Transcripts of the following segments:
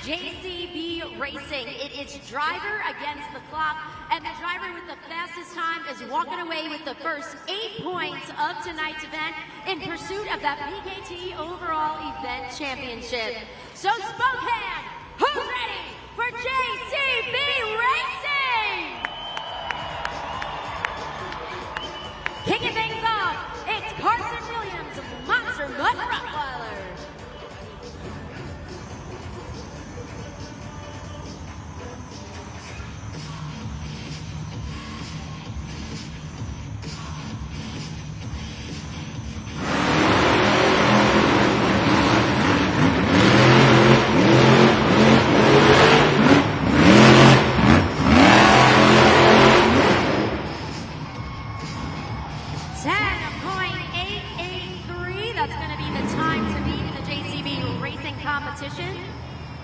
JCB Racing. It is driver against the clock, and the driver with the fastest time is walking away with the first 8 points of tonight's event in pursuit of that PKT overall event championship. So Spokane, who's ready for JCB Racing? Kicking things off, it's Carson Williams, Monster Mutt Rottweiler.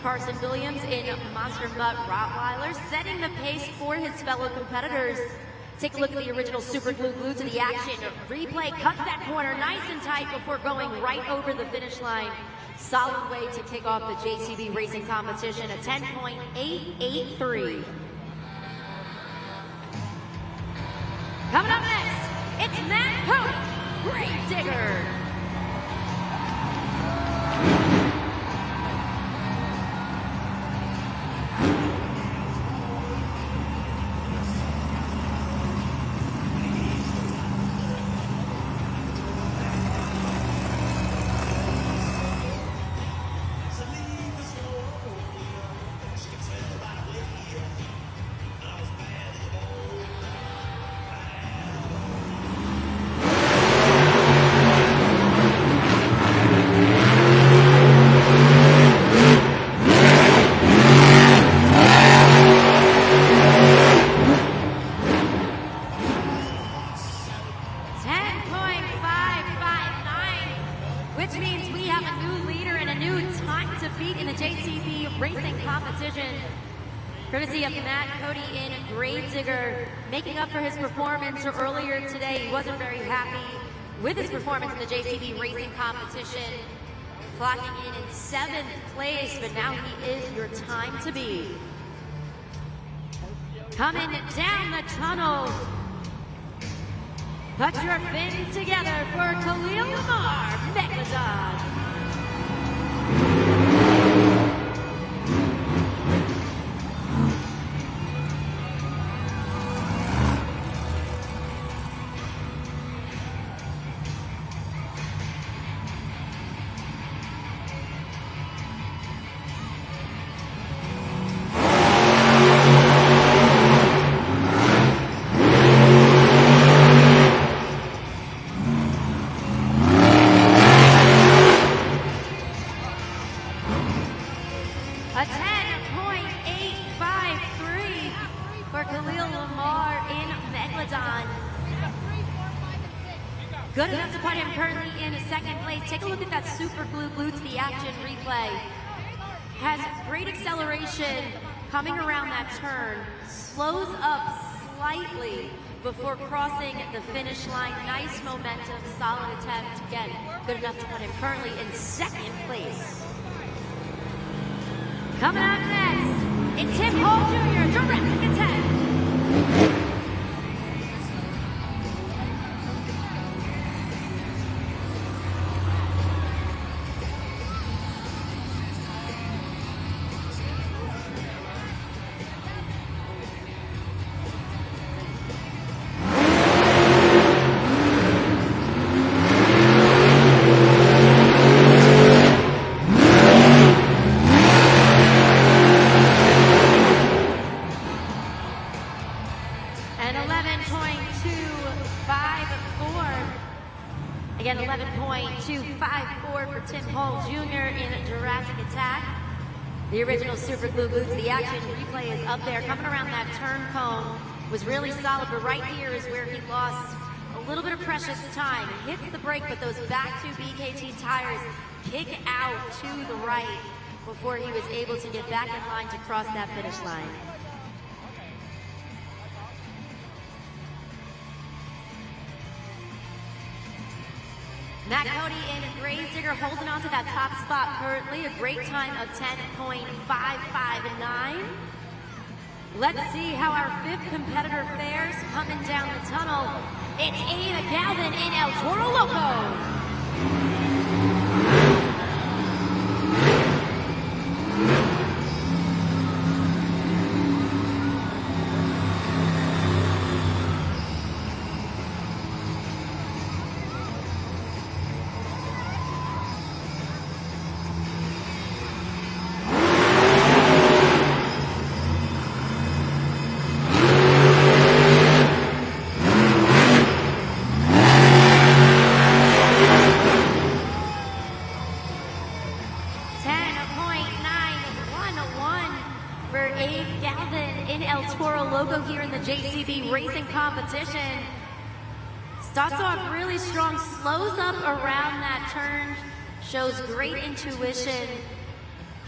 Carson Williams in Monster Mutt Rottweiler, setting the pace for his fellow competitors. Take a look at the original super glued to the action. Replay cuts that corner nice and tight before going right over the finish line. Solid way to kick off the JCB Racing competition, a 10.883. Coming up next, it's Matt Cody, Grave Digger. Which means we have a new leader and a new time to beat in the JCB Racing competition. Courtesy of Matt Cody in Grave Digger, making up for his performance earlier today. He wasn't very happy with his performance in the JCB Racing competition, clocking in 7th place, but now he is your time to beat. Coming down the tunnel, put your fins together for Khalil Lamar, Megalodon. 10.853 for Khalil Lamar in Megalodon. Good enough to put him currently in 2nd place. Take a look at that super glued to the action replay. Has great acceleration coming around that turn. Slows up slightly before crossing the finish line. Nice momentum, solid attempt. Again, good enough to put him currently in 2nd place. Coming up next, it's Tim Hall Jr., Jurassic Attack. And 11.254. Again, 11.254 for Tim Hall Jr. in Jurassic Attack. The original super glued to the action replay is up there. Coming around that turn cone was really solid, but right here is where he lost a little bit of precious time. He hits the brake, but those back 2 BKT tires kick out to the right before he was able to get back in line to cross that finish line. Matt Cody in Gravedigger holding on to that top spot currently. A great time of 10.559. Let's see how our fifth competitor fares coming down the tunnel. It's Megalodon in El Toro Loco. Megalodon in El Toro Loco here in the JCB racing competition. Starts off really strong, slows up around that turn, shows great intuition,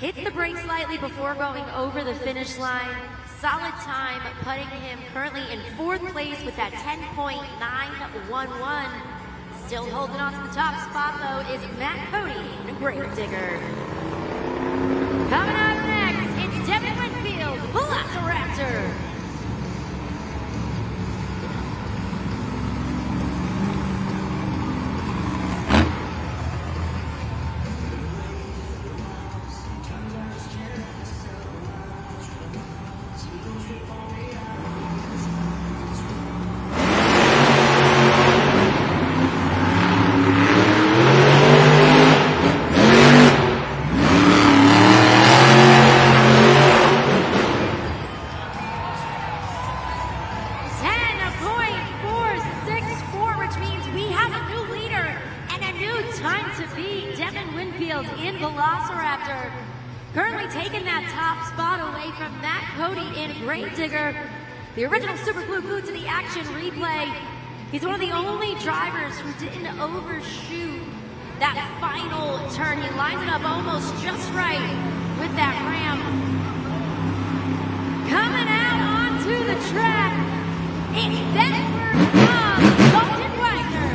hits the brake slightly before going over the finish line. Solid time, putting him currently in fourth place with that 10.911. Still holding on to the top spot though is Matt Cody in Gravedigger. Coming up next, it's Devin Winfield, Velociraptor. Time to beat Devin Winfield in Velociraptor. Currently taking that top spot away from Matt Cody in Gravedigger. The original Super Glue glued to the action replay. He's one of the only drivers who didn't overshoot that final turn. He lines it up almost just right with that ramp. Coming out onto the track, it's Bedford of Dalton Wagner.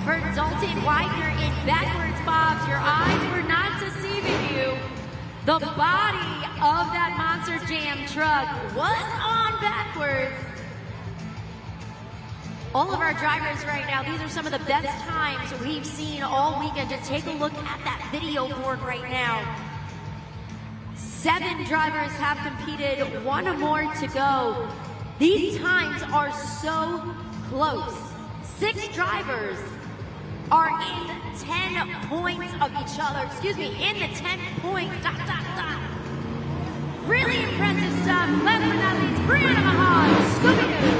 For Dalton Wagner in backwards bobs. Your eyes were not deceiving you. The body of that Monster Jam truck was on backwards. All of our drivers right now, these are some of the best times we've seen all weekend. Just take a look at that video board right now. 7 drivers have competed, 1 more to go. These times are so close. 6 drivers are in 10 points of each other, in the 10-point ... Really impressive stuff. Last but not least, Brianna Mahan, Scooby-Doo.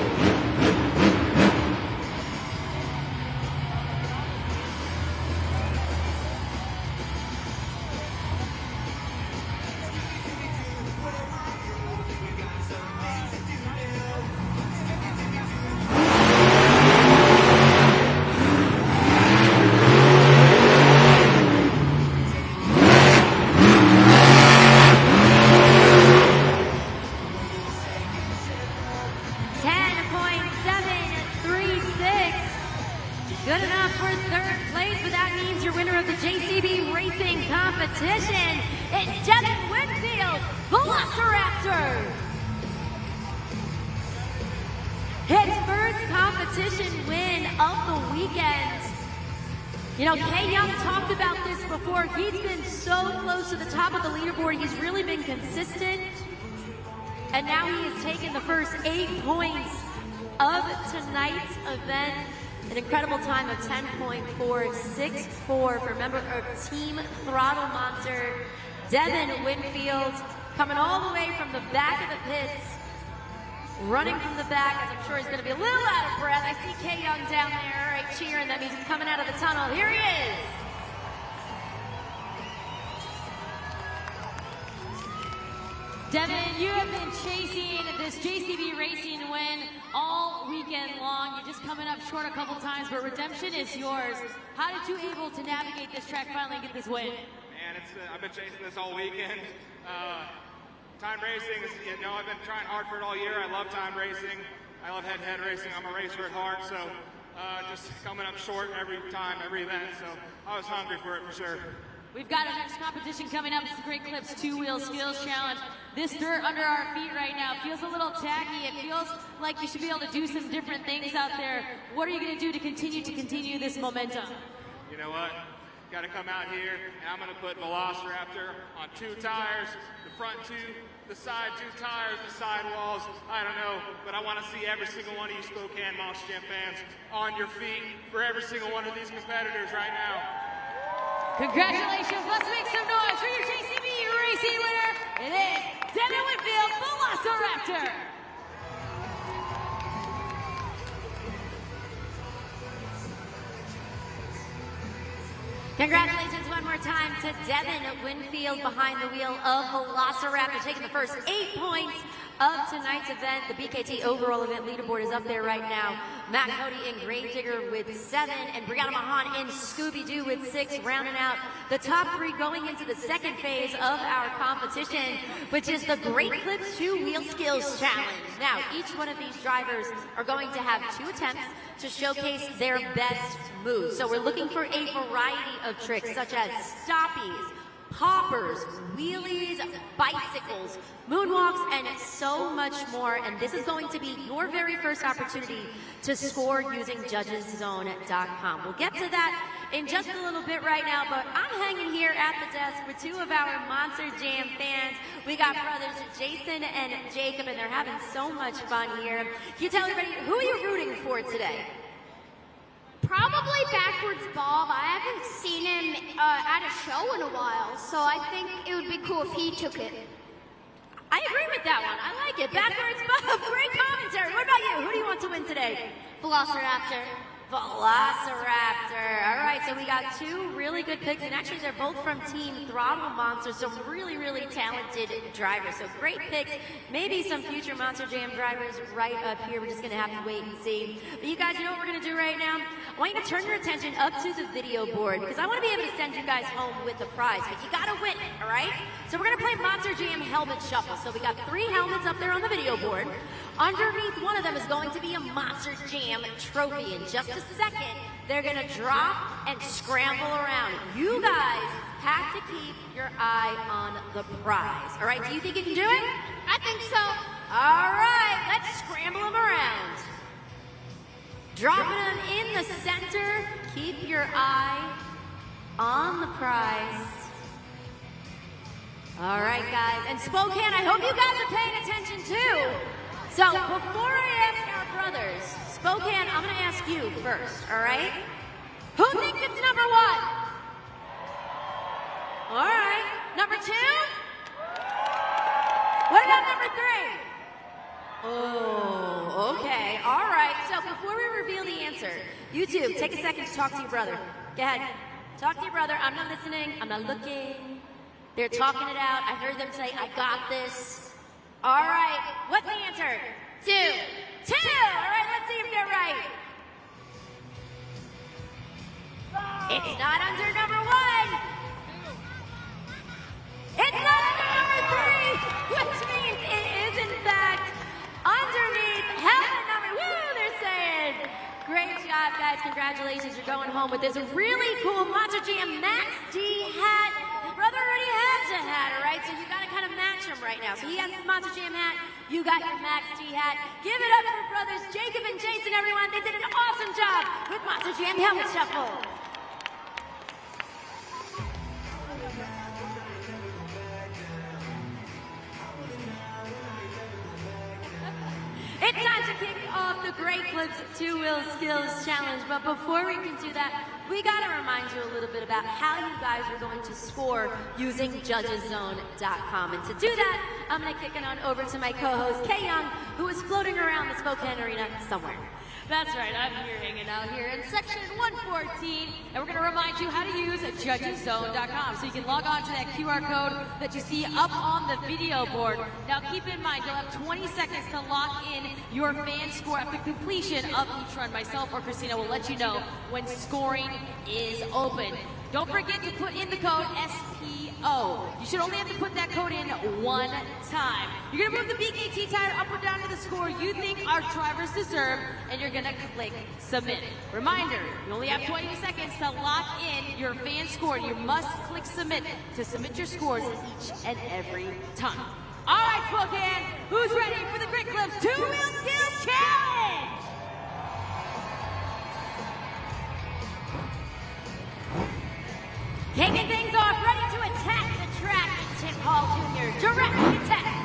Good enough for 3rd place, but that means your winner of the JCB racing competition is Devin Winfield, Velociraptor. His first competition win of the weekend. You know, Kay Young talked about this before. He's been so close to the top of the leaderboard. He's really been consistent. And now he has taken the first 8 points of tonight's event. An incredible time of 10.464 for member of Team Throttle Monster, Devin Winfield, coming all the way from the back of the pits. running from the back, as I'm sure he's going to be a little out of breath. I see K Young down there, all right, cheering. That means he's coming out of the tunnel. Here he is. Devin, you have been chasing this JCB racing win all weekend long. You're just coming up short a couple times, but redemption is yours. How did you able to navigate this track, finally get this win? Man, I've been chasing this all weekend. Time racing, I've been trying hard for it all year. I love time racing. I love head-to-head racing. I'm a racer at heart, so just coming up short every time, every event. So I was hungry for it for sure. We've got our next competition coming up. It's the Great Clips Two-Wheel Skills Challenge. This dirt under our feet right now feels a little tacky. It feels like you should be able to do some different things out there. What are you going to do to continue this momentum? You know what? Got to come out here, and I'm going to put Velociraptor on 2 tires, the front 2, the side 2 tires, the sidewalls. I don't know, but I want to see every single one of you Spokane Monster Jam fans on your feet for every single one of these competitors right now. Congratulations. Let's make some noise for your JCB racing winner. It is Devin Whitfield, Velociraptor. Congratulations one more time to Devin Winfield behind the wheel of Velociraptor, taking the first 8 points of tonight's event. The BKT overall event leaderboard is up there right now. Matt Cody and Gravedigger with 7, and Brianna Mahan and Scooby-Doo with 6, rounding out the top 3 going into the second phase of our competition, which is the Great Clips Two-Wheel Skills Challenge. Now, each one of these drivers are going to have 2 attempts to showcase their best moves. So we're looking for a variety of tricks, such as stoppies, poppers, wheelies, bicycles, moonwalks, and so much more. And this is going to be your very first opportunity to score using judgeszone.com. We'll get to that in just a little bit right now, but I'm hanging here at the desk with 2 of our Monster Jam fans. We got brothers Jason and Jacob, and they're having so much fun here. Can you tell everybody, who are you rooting for today? Probably Backwards Bob. I haven't seen him at a show in a while, so I think it would be cool if he took it. I agree with that one. I like it. Backwards Bob, great commentary. What about you? Who do you want to win today? Velociraptor. Velociraptor. All right, so we got 2 really good picks, and actually they're both from Team Throttle Monster, so really, really talented drivers. So great picks. Maybe some future Monster Jam drivers right up here. We're just going to have to wait and see. But you guys, you know what we're going to do right now? I want you to turn your attention up to the video board, because I want to be able to send you guys home with the prize, but you got to win it, all right? So we're going to play Monster Jam Helmet Shuffle. So we got 3 helmets up there on the video board. Underneath one of them is going to be a Monster Jam trophy. In just a second, they're going to drop and scramble around. You guys have to keep your eye on the prize. All right, do you think you can do it? I think so. All right, let's scramble them around. Dropping them in the center. Keep your eye on the prize. All right, guys. And Spokane, I hope you guys are paying attention too. So before I ask our brothers, Spokane, I'm going to ask you first, all right? Who thinks it's number 1? All right. Number 2? What about number 3? Oh, okay. All right. So before we reveal the answer, you 2, take a second to talk to your brother. Go ahead. Talk to your brother. I'm not listening. I'm not looking. They're talking it out. I heard them say, I got this. All right, what's the answer? 2. 2! All right, let's see if they're right. It's not under number 1. It's not under number 3, which means it is, in fact, underneath helmet number, woo, they're saying. Great job, guys. Congratulations. You're going home with this really cool Monster Jam Max D hat. Your brother already has a hat, all right? So you got to kind of match him right now. So he has his Monster Jam hat. You got your Max D hat. Give it up for brothers Jacob and Jason, everyone. They did an awesome job with Monster Jam Helmet Shuffle. It's time to kick off the Great Clips Two-Wheel Skills Challenge. But before we can do that, we got to remind you a little bit about how you guys are going to score using judgeszone.com. And to do that, I'm going to kick it on over to my co-host, Kay Young, who is floating around the Spokane Arena somewhere. That's right, I'm here hanging out here in section 114, and we're going to remind you how to use judgeszone.com. So you can log on to that QR code that you see up on the video board. Now keep in mind, you'll have 20 seconds to lock in your fan score at the completion of each run. Myself or Christina will let you know when scoring is open. Don't forget to put in the code SPO. You should only have to put that code in one time. You're gonna move the BKT tire up or down to the score you think our drivers deserve, and you're gonna click submit. Reminder, you only have 20 seconds to lock in your fan score. You must click submit to submit your scores each and every time. All right, Spokane, who's ready for the Great Clips 2-Wheel Skills Challenge? Kicking things off, ready to attack the track, Tim Hall Jr., direct attack.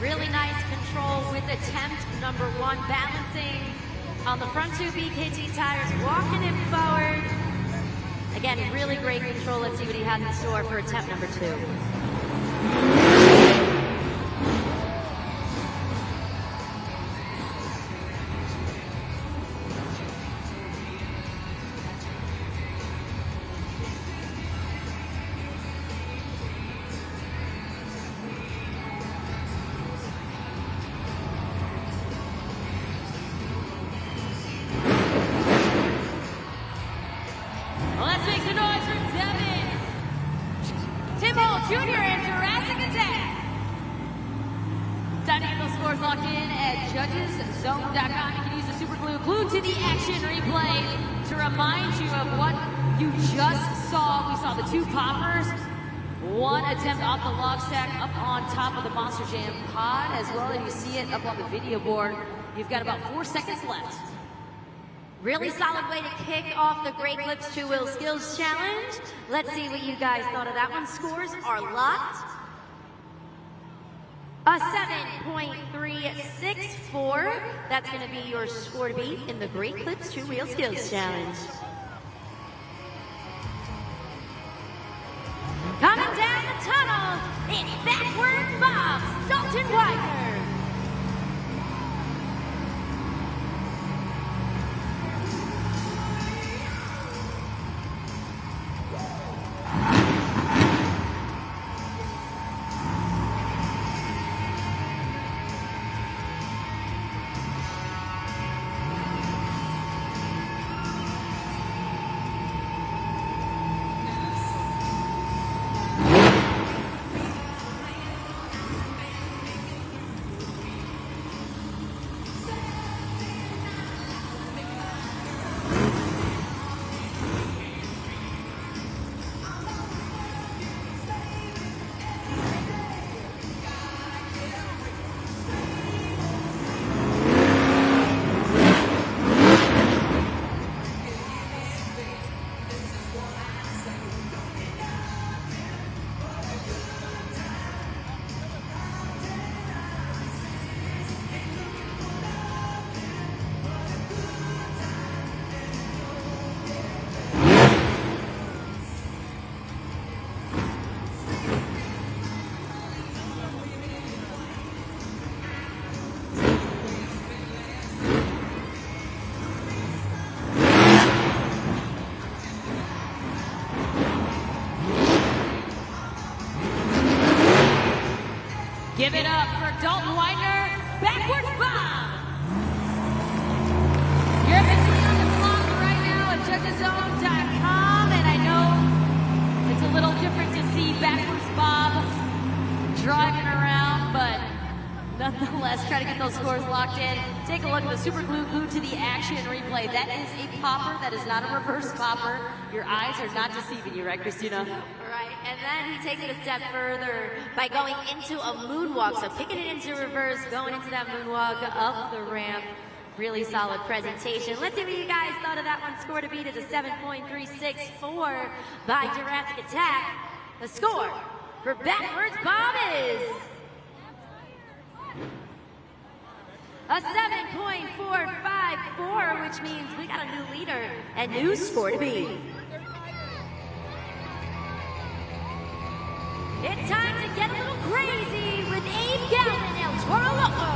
Really nice control with attempt number one, balancing on the front two BKT tires, walking him forward. Again, really great control. Let's see what he has in store for attempt number two. Jr. and Jurassic Attack. Time to get those scores locked in at judgeszone.com. You can use the super glue glued to the action replay to remind you of what you just saw. We saw the two poppers, one attempt off the log stack up on top of the Monster Jam pod, as well as you see it up on the video board. You've got about 4 seconds left. Really solid way to kick off the Great Clips 2-Wheel Skills Challenge. Let's see what you guys thought of that one. Scores are locked. A 7.364. That's going to be your score to beat in the Great Clips 2-Wheel Skills Challenge. Coming down the tunnel, it's backwards Bob's Dalton Widener. Let's try to get those scores locked in. Take a look at the super glue glued to the action replay. That is a popper. That is not a reverse popper. Your eyes are not deceiving you, right, Christina? Right, and then he takes it a step further by going into a moonwalk. So kicking it into reverse, going into that moonwalk up the ramp. Really solid presentation. Let's see what you guys thought of that one. Score to beat is a 7.364 by Jurassic Attack. The score for backwards Bob is a 7.454, which means we got a new leader and new score to beat. It's time to get a little crazy with Abe Galvin and Toro Loco.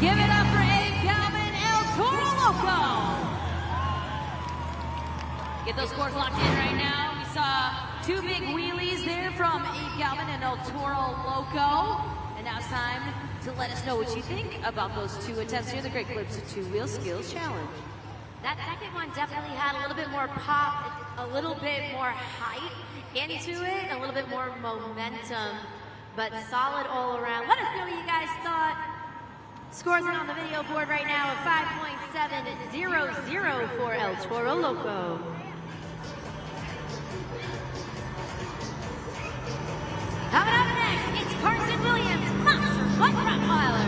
Give it up for Abe Galvin, El Toro Loco. Get those scores locked in right now. We saw two big wheelies there from Abe Galvin and El Toro Loco. And now it's time to let us know what you think about those two attempts here, the Great Clips of Two Wheel Skills Challenge. That second one definitely had a little bit more pop, a little bit more height into it, a little bit more momentum, but solid all around. Let us know what you guys thought. Scores in on the video board right now of 5.700 for El Toro Loco. Coming up next, it's Carson Williams, Monster Butt Rottweiler.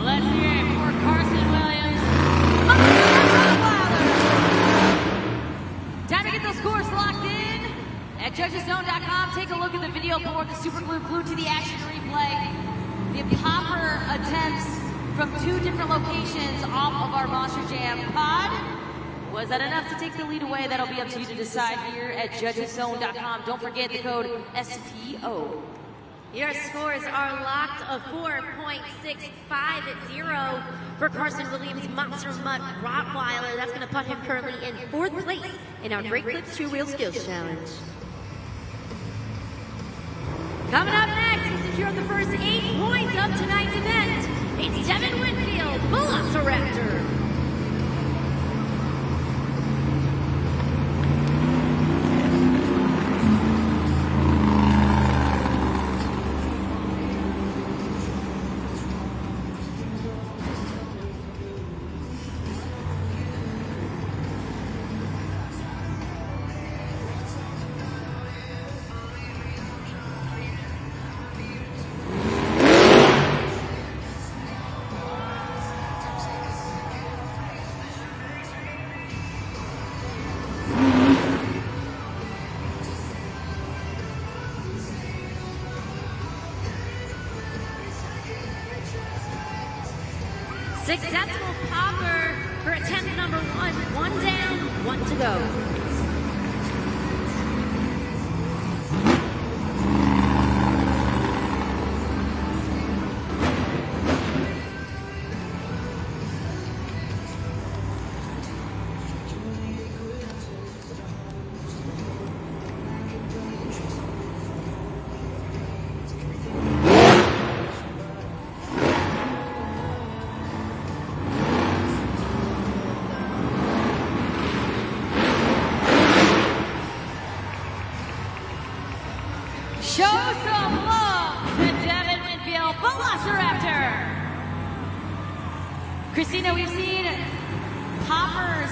Let's hear it for Carson Williams. Time to get those scores locked in. At judgeszone.com, take a look at the video board, the super glue glued to the action replay. The popper attempts from two different locations off of our Monster Jam pod. Was that enough to take the lead away? That'll be up to you to decide here at judgeszone.com. Don't forget the code SPO. Your scores are locked of 4.650 for Carson Williams' Monster Mutt Rottweiler. That's going to put him currently in 4th place in our Great Clips Two Wheel Skills Challenge. Coming up next, we secured the first 8 points of tonight's event. It's Devin Winfield, Velociraptor. Successful popper for attempt number 1. 1 down, 1 to go. Show some love to Devin Winfield, Velociraptor. Christina, we've seen poppers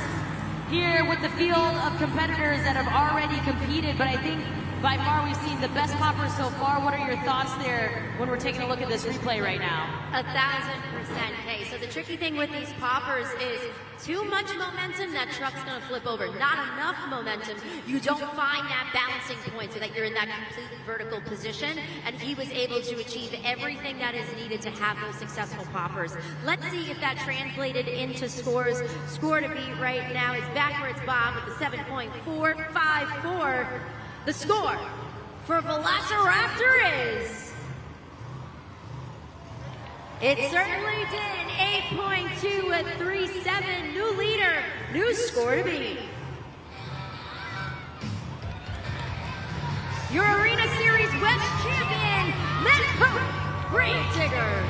here with the field of competitors that have already competed, but I think by far we've seen the best poppers so far. What are your thoughts there when we're taking a look at this replay right now? 1000%. Okay, so the tricky thing with these poppers is too much momentum, that truck's gonna flip over. Not enough momentum, you don't find that balancing point so that you're in that complete vertical position, and he was able to achieve everything that is needed to have those successful poppers. Let's see if that translated into scores. Score to beat right now is Backwards Bob with the 7.454. The score for Velociraptor is... It certainly did. 8.237. New leader. New score to beat. Your Arena Series West champion, Grave Digger.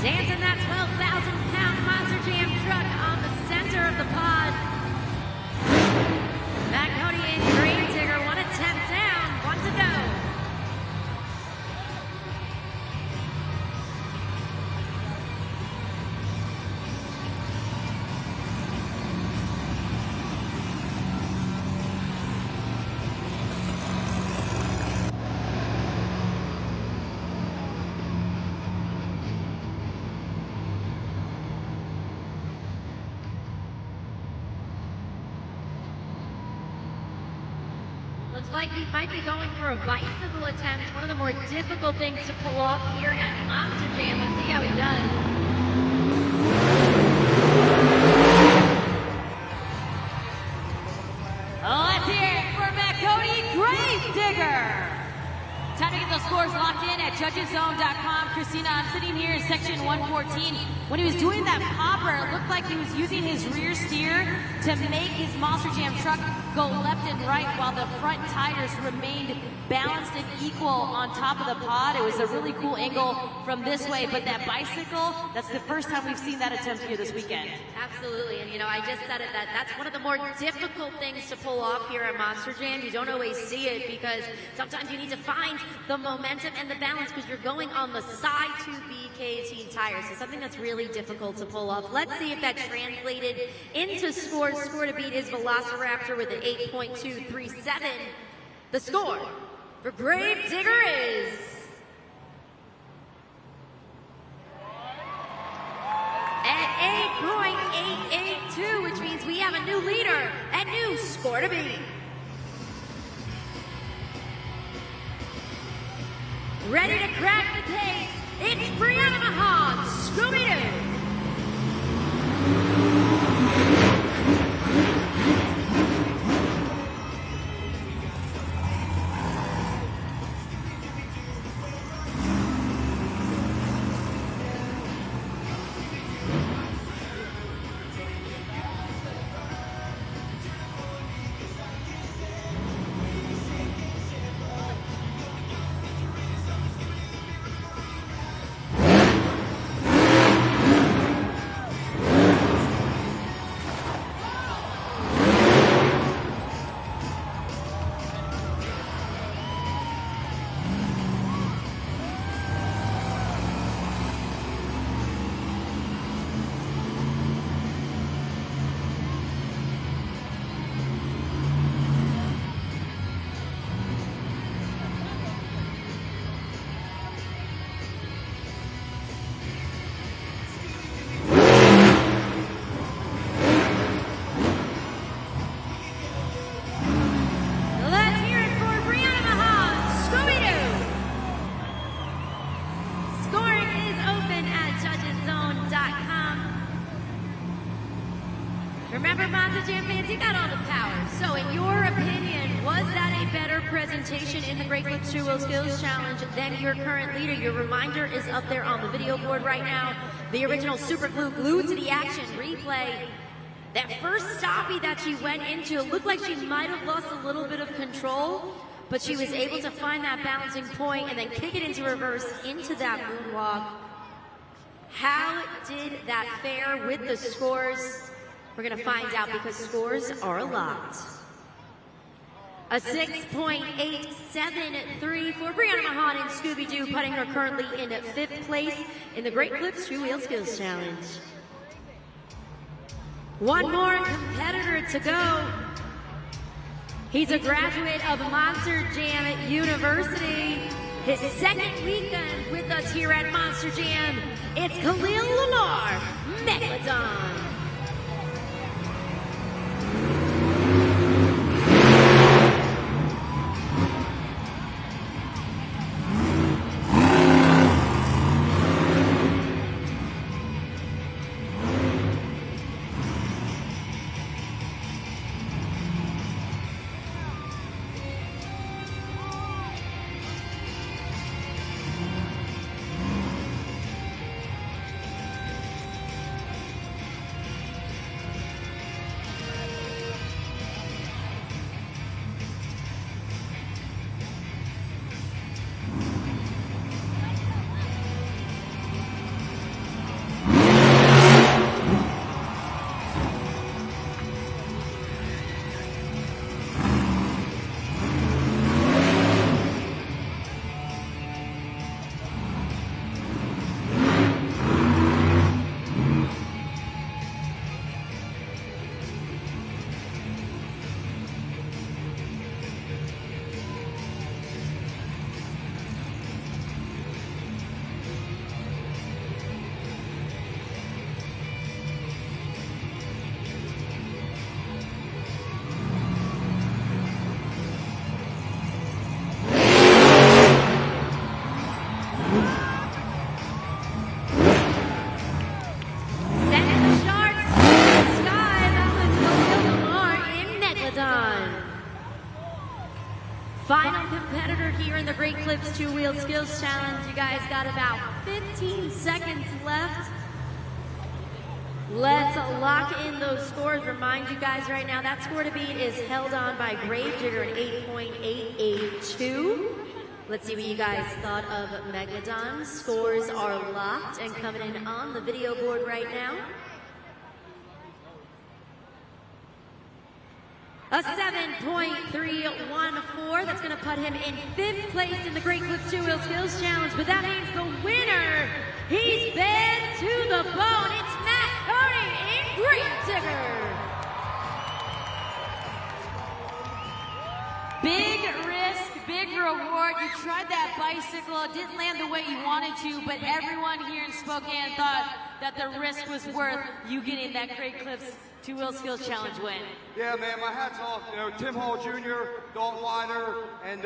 Dancing that 12,000-pound Monster Jam truck on the center of the pod. Megalodon and Grave Digger, 1 attempt down, 1 to go. Looks like he might be going for a bicycle attempt, one of the more difficult things to pull off here at Monster Jam. Let's see how he does. Let's hear it for Megalodon Grave Digger. Time to get those scores locked in at judgeszone.com. Christina, I'm sitting here in section 114. When he was doing that popper, it looked like he was using his rear steer to make his Monster Jam truck go left and right while the front tires remained balanced and equal on top of the pod. It was a really cool angle from this way, but that bicycle, that's the first time we've seen that attempt here this weekend. Absolutely, and you know, I just said it, that's one of the more difficult things to pull off here at Monster Jam. You don't always see it because sometimes you need to find the momentum and the balance because you're going on the side 2B KT tires. So something that's really difficult to pull off. Let's see if that translated into scores. Score to beat is Velociraptor with an 8.237. The score for Grave Digger is... at 8.882, which means we have a new leader and new score to beat. Ready to crack the case, it's Brianna Mahan, Scooby-Doo. Remember, Monster Jam fans, you got all the power. So in your opinion, was that a better presentation in the Great Clips 2 Wheel Skills Challenge than your current leader? Your reminder is up there on the video board right now. The original super glue glued to the action replay. That first stoppie that she went into, it looked like she might have lost a little bit of control, but she was able to find that balancing point and then kick it into reverse into that moonwalk. How did that fare with the scores? We're gonna find out because scores are locked. A 6.873 for Brianna Mahan and Scooby-Doo, putting her currently in 5th place in the Great Clips 2 Wheel Skills Challenge. One more competitor to go. He's a graduate of Monster Jam University. His second weekend with us here at Monster Jam. It's Khalil Lamar, Megalodon. Final competitor here in the Great Clips 2 Wheel Skills Challenge. You guys got about 15 seconds left. Let's lock in those scores. Remind you guys right now, that score to beat is held on by Gravedigger at 8.882. Let's see what you guys thought of Megalodon. Scores are locked and coming in on the video board right now. A 7.314, that's gonna put him in 5th place in the Great Clips 2 Wheel Skills Challenge, but that means the winner, he's been to the bone. It's Matt Cody in Gravedigger. Big risk, big reward. You tried that bicycle, it didn't land the way you wanted to, but everyone here in Spokane thought that the risk was worth you getting that Great Clips 2 Wheel Skills Challenge win. Yeah, man, my hat's off. You know, Tim Hall Jr., Dalton Weiner, and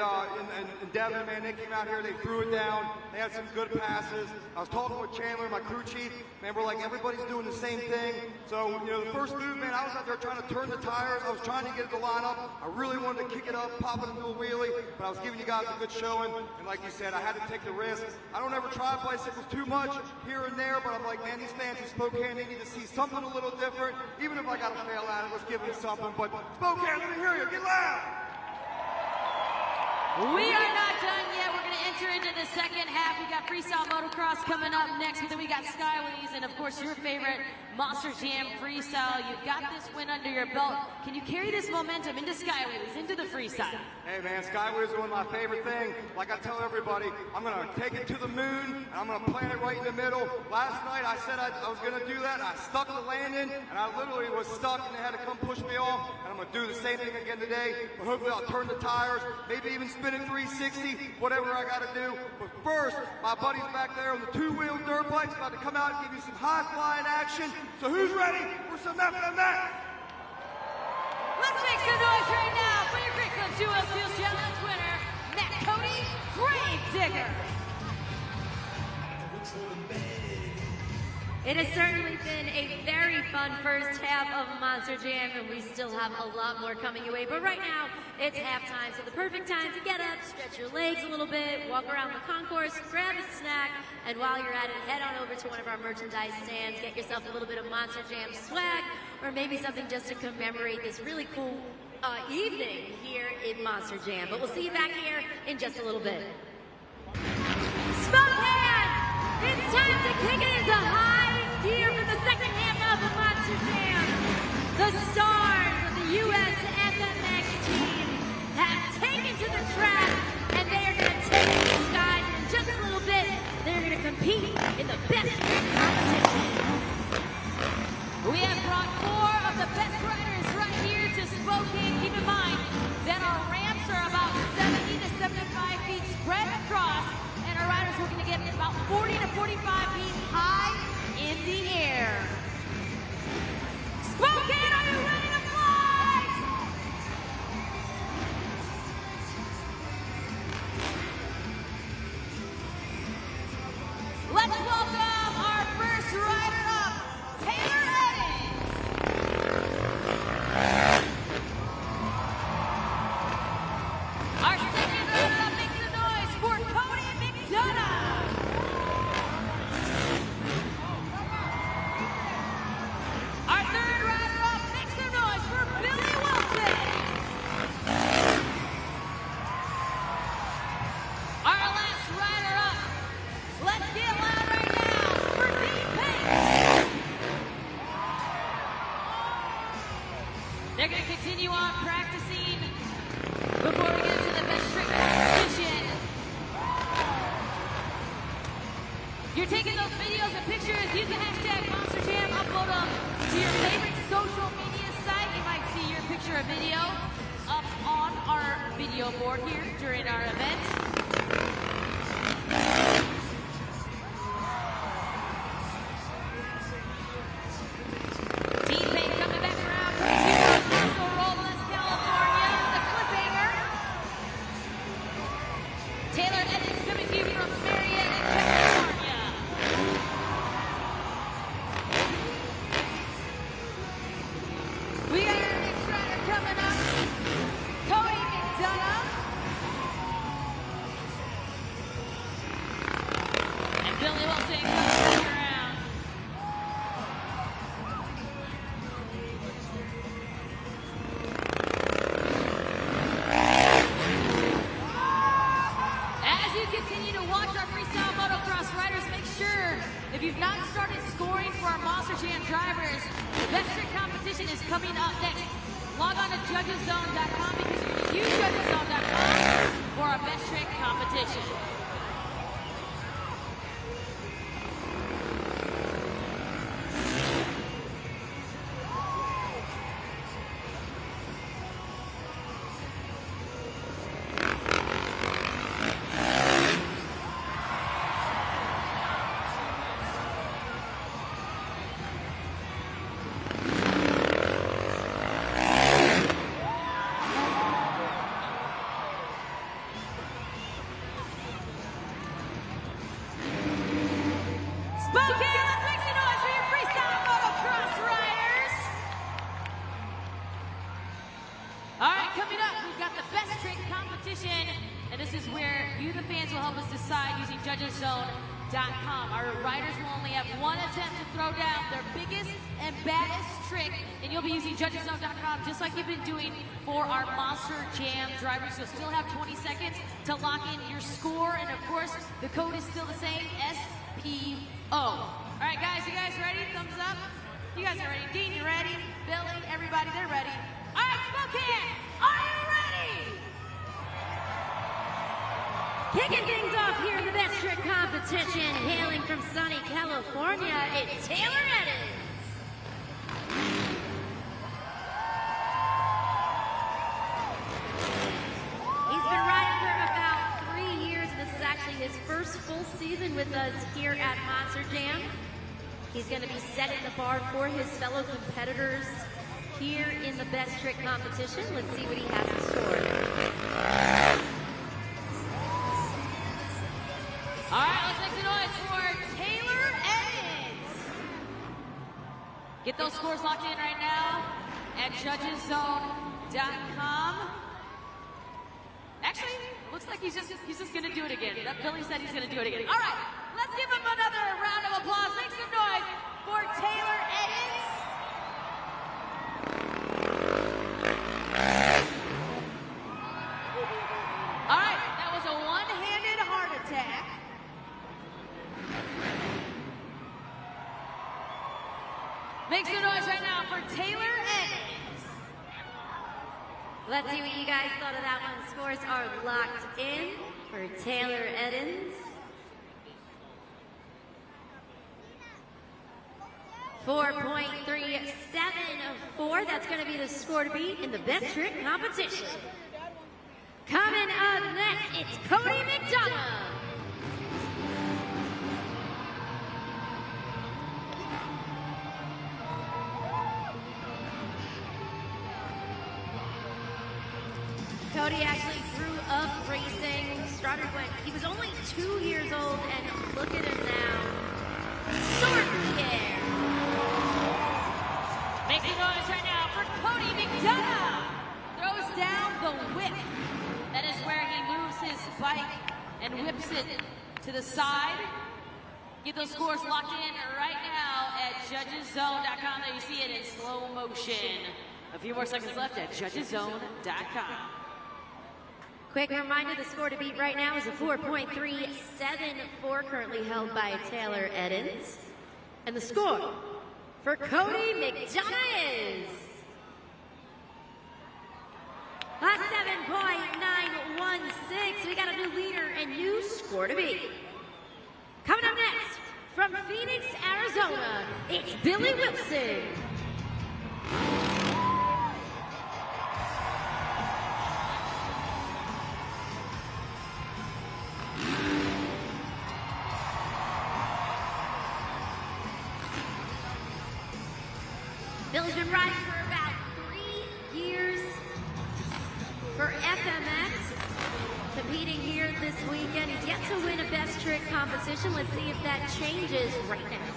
Devin, man, they came out here, they threw it down. They had some good passes. I was talking with Chandler, my crew chief, man, we're like, everybody's doing the same thing. So, you know, the first move, man, I was out there trying to turn the tires. I was trying to get it to line up. I really wanted to kick it up, pop it into a wheelie, but I was giving you guys a good showing. And like you said, I had to take the risk. I don't ever try bicycles too much here and there, but I'm like, man, these fans in Spokane, they need to see something a little different. Even if I got to fail at it, let's give them something. But Spokane, let me hear you. Get loud. We are not done yet. We're going to enter into the second half. We got Freestyle Motocross coming up next, but then we got Skyways and, of course, your favorite Monster Jam Freestyle. You've got this win under your belt. Can you carry this momentum into Skyways, into the Freestyle? Hey, man, Skyways is one of my favorite things. Like I tell everybody, I'm going to take it to the moon, and I'm going to plant it right in the middle. Last night, I said I was going to do that, and I stuck the landing, and I literally was stuck, and they had to come push me off, and I'm going to do the same thing again today. But hopefully, I'll turn the tires, maybe even spin it 360, whatever I got to do. But first, my buddy's back there on the two-wheel dirt bikes, about to come out and give you some high-flying action. So who's ready for some FMX? Let's make some noise right now for your Great Clips 2 Wheel Skills Challenge winner, Matt Cody, Gravedigger. It has certainly been a very fun fun first half of Monster Jam, and we still have a lot more coming your way. But right now, it's halftime, so the perfect time to get up, stretch your legs a little bit, walk around the concourse, grab a snack, and while you're at it, head on over to one of our merchandise stands, get yourself a little bit of Monster Jam swag, or maybe something just to commemorate this really cool evening here in Monster Jam. But we'll see you back here in just a little bit. Spokane! It's time to kick it into high gear for the second half of the Monster Jam. The stars of the US FMX team have taken to the track, and they are going to take to the skies in just a little bit. They're going to compete in the best competition. We have brought 4 of the best riders right here to Spokane. Keep in mind that our ramps are about 70 to 75 feet spread across, and our riders are looking to get about 40 to 45 feet high in the air. Spokane, are you ready to fly? Let's welcome our first rider up, Taylor Eddings. Our second rider up makes some noise for Cody McDonough. Our third rider up makes some noise for Billy Wilson. Our last rider up, let's get loud right now for Dean Pink. They're going to continue on practicing before we get to the best trick competition. You're taking those videos and pictures, use the hashtag MonsterJam, upload them to your favorite social media site. You might see your picture or video up on our video board here during our event. Team Pink coming back around, coming to you from Castle Robles, California, with a cliffhanger. Taylor Eddings coming to you from Marietta, California. We got our next rider coming up, Cody McDonough. And Billy Wilson coming back around. As you continue to watch our freestyle motocross riders, make sure if you've not started scoring for our Monster Jam drivers, the best trick competition is coming up next. Log on to judgeszone.com because you're going to use judgeszone.com for our best trick competition. Spokane, let's make some noise for your freestyle motocross riders. All right, coming up, we've got the best trick competition, and this is where you, the fans, will help us decide using judgeszone.com. Our riders will only have one attempt to throw down their biggest and baddest trick, and you'll be using judgeszone.com just like you've been doing for our Monster Jam drivers. You'll still have 20 seconds to lock in your score, and of course, the code is still the same, SPO. All right, guys, you guys ready? Thumbs up. You guys are ready. Dean, you ready? Billy, everybody, they're ready. All right, Spokane, are you ready? Kicking things off here in the best trick competition, hailing from sunny California, it's Taylor Eddings. He's been riding for about 3 years, and this is actually his first full season with us here at Monster Jam. He's going to be setting the bar for his fellow competitors here in the best trick competition. Let's see what he has in store. All right, let's make some noise for Taylor Eddings. Get those scores locked in right now at judgeszone.com. Actually, looks like he's just gonna do it again. Billy said he's gonna do it again. All right, let's give him another round of applause. Make some noise for Taylor Edens. All right, that was a one-handed heart attack. Make some noise right now for Taylor Edens. Let's see what you guys thought of that one. Scores are locked in for Taylor Edens. 4.374. That's going to be the score to beat in the best trick competition. Coming up next, it's Cody McDonough. Cody actually grew up racing, started when he was only 2 years old, and look at him now. Sword through the air. Make some noise right now for Cody McDonough. Throws down the whip. That is where he moves his bike and whips it to the side. Get those scores locked in right now at judgeszone.com. There you see it in slow motion. A few more seconds left at judgeszone.com. Quick reminder, the score to beat right now is a 4.374, currently held by Taylor Edens. And the score for Cody McDonough is a 7.916. We got a new leader and new score to beat. Coming up next, from Phoenix, Arizona, it's Billy Wilson. Billy's been riding for about 3 years for FMX, competing here this weekend. He's yet to win a best trick competition. Let's see if that changes right now.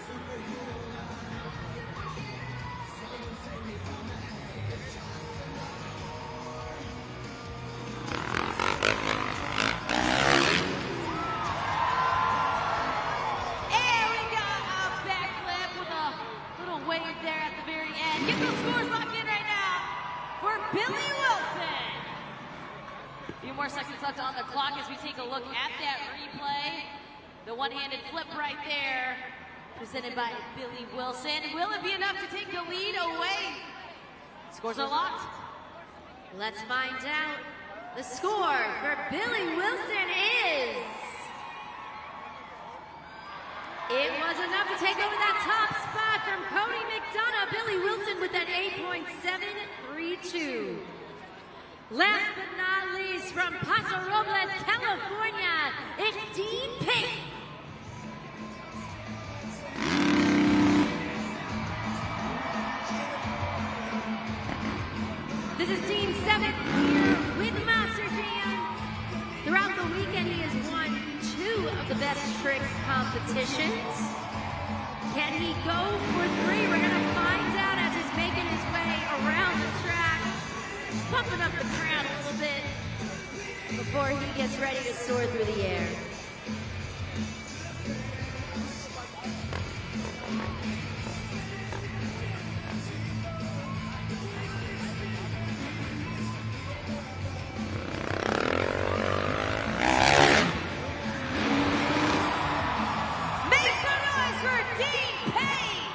Seconds left on the clock as we take a look at that replay. The one-handed flip right there, presented by Billy Wilson. Will it be enough to take the lead away? Scores are locked. Let's find out. The score for Billy Wilson is... It was enough to take over that top spot from Cody McDonough. Billy Wilson with that 8.732. Last but not least, from Paso Robles, California, it's Dean Payne. This is Dean's 7th year with Master Jam. Throughout the weekend, he has won 2 of the best trick competitions. Can he go for 3? We're going to find out as he's making his way around the track, pumping up the crowd a little bit before he gets ready to soar through the air. Make some noise for Dean Payne.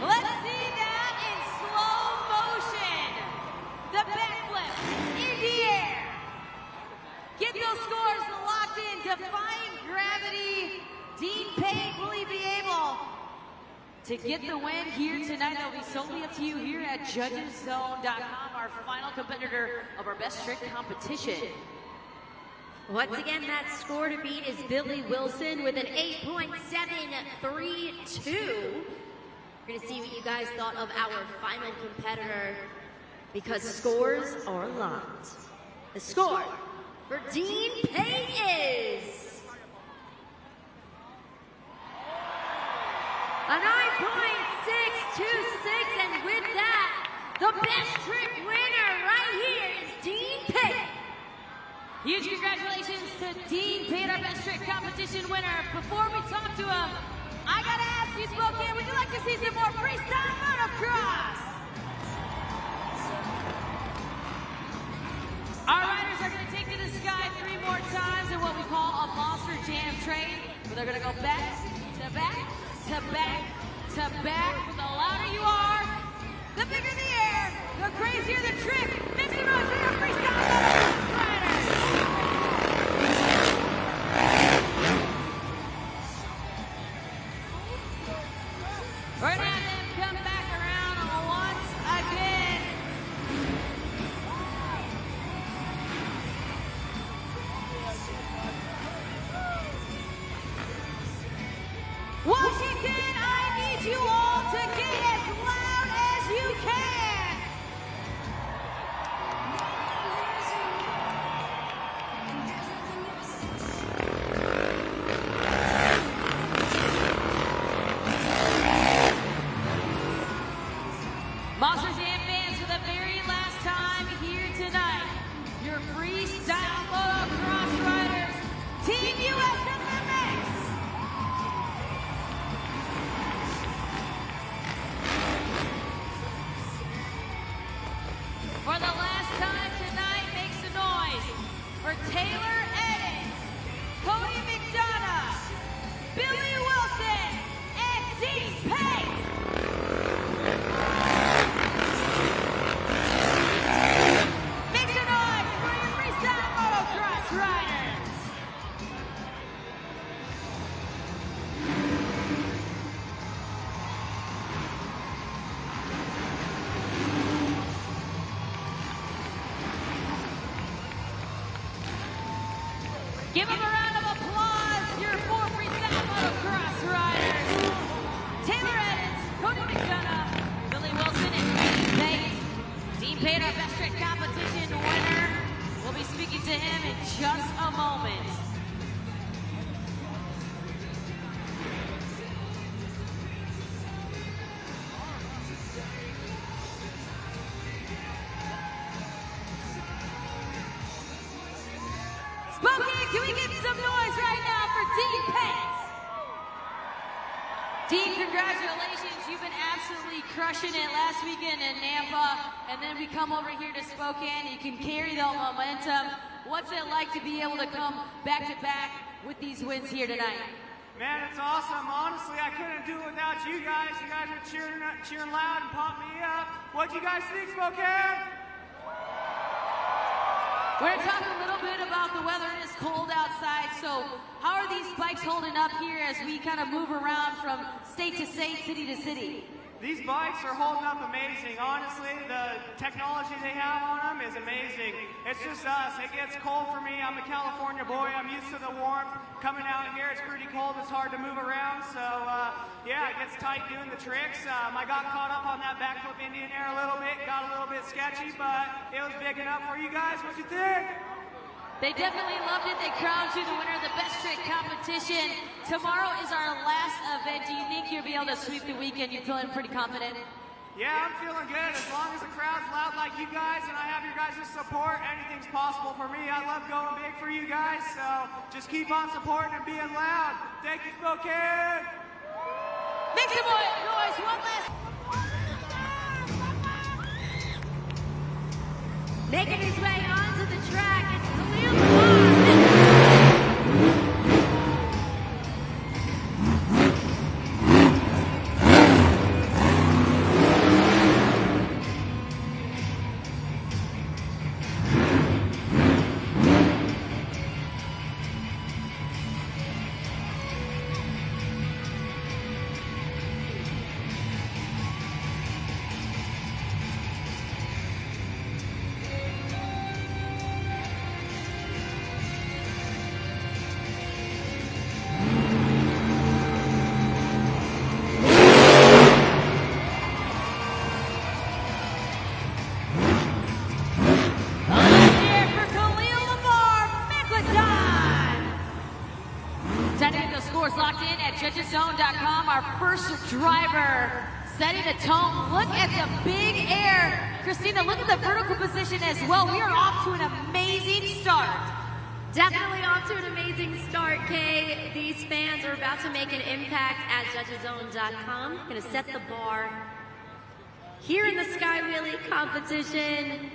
Let's see that in slow motion. The backflip in the air. Get those scores locked in. Defying gravity. Dean Payne, will he be able to get the win here tonight? That'll be solely up to you here at judgeszone.com, our final competitor of our best trick competition. Once again, that score to beat is Billy Wilson with an 8.732. We're going to see what you guys thought of our final competitor because scores are locked. The score for Dean Payne is... an And with that, the best trick winner right here is Dean Payne. Huge congratulations to Dean Payne, our best trick competition winner. Before we talk to him, I gotta ask you, Spokane, would you like to see some more freestyle motocross? Our riders are gonna take to the sky 3 more times in what we call a monster jam train, where they're gonna go back to back to back to back. But the louder you are, the bigger the air, the crazier the trick. Make some noise for your freestyle motocross riders. We're gonna have them come back around once again. Washington, I need you all to get as loud as you can. Monster Jam fans, for the very last time here tonight, your freestyle motocross riders, Team US in the mix. For the last time tonight, make some noise for Taylor Edens, Cody McDonough, Billy Wilson, and Dean Payne. Make some noise for your freestyle motocross riders. Give them a round of applause, your 4 freestyle motocross riders. Taylor Edens, Cody McDonough, Billy Wilson, and Dean Payne. Dean Payne, our best trick competition winner. We'll be speaking to him in just a moment. Spokane, can we get some noise right now for Dean Payne? Dean, congratulations. You've been absolutely crushing it last weekend in Nampa, and then we come over here to Spokane. You can carry the momentum. What's it like to be able to come back to back with these wins here tonight? Man, it's awesome. Honestly, I couldn't do it without you guys. You guys are cheering loud and pumping me up. What'd you guys think, Spokane? We're going to talk a little bit about the weather. It is cold outside, so how are these bikes holding up here as we kind of move around from state to state, city to city? These bikes are holding up amazing. Honestly, the technology they have on them is amazing. It's just us. It gets cold for me. I'm a California boy. I'm used to the warmth. Coming out here, it's pretty cold. It's hard to move around. So, yeah, it gets tight doing the tricks. I got caught up on that backflip Indian air a little bit. Got a little bit sketchy, but it was big enough for you guys. What'd you think? They definitely loved it. They crowned you the winner of the best trick competition. Tomorrow is our last event. Do you think you'll be able to sweep the weekend? You feeling pretty confident? Yeah, I'm feeling good. As long as the crowd's loud like you guys and I have your guys' support, anything's possible for me. I love going big for you guys, so just keep on supporting and being loud. Thank you, Spokane! Make some noise. One last. Making his way onto the track, it's Khalil Khan. ever. Setting a tone. Look at the big air. Christina, look at the vertical position as well. We are off to an amazing start. Definitely off to an amazing start, Kay. These fans are about to make an impact at judgeszone.com. Going to set the bar here in the Sky Wheelie competition.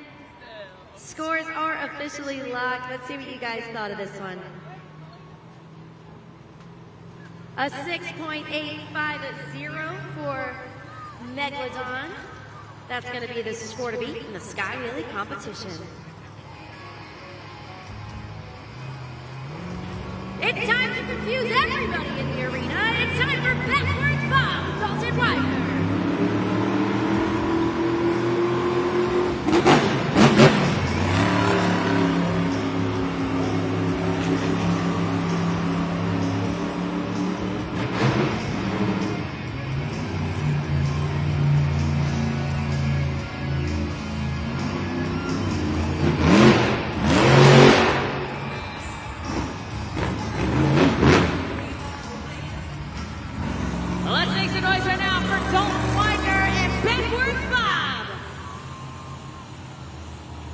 Scores are officially locked. Let's see what you guys thought of this one. A 6.850 for Megalodon. That's going to be the score to beat in the Sky Wheelie competition. It's time to confuse everybody in the arena. It's time for Backwards Bob, Dalton Widener.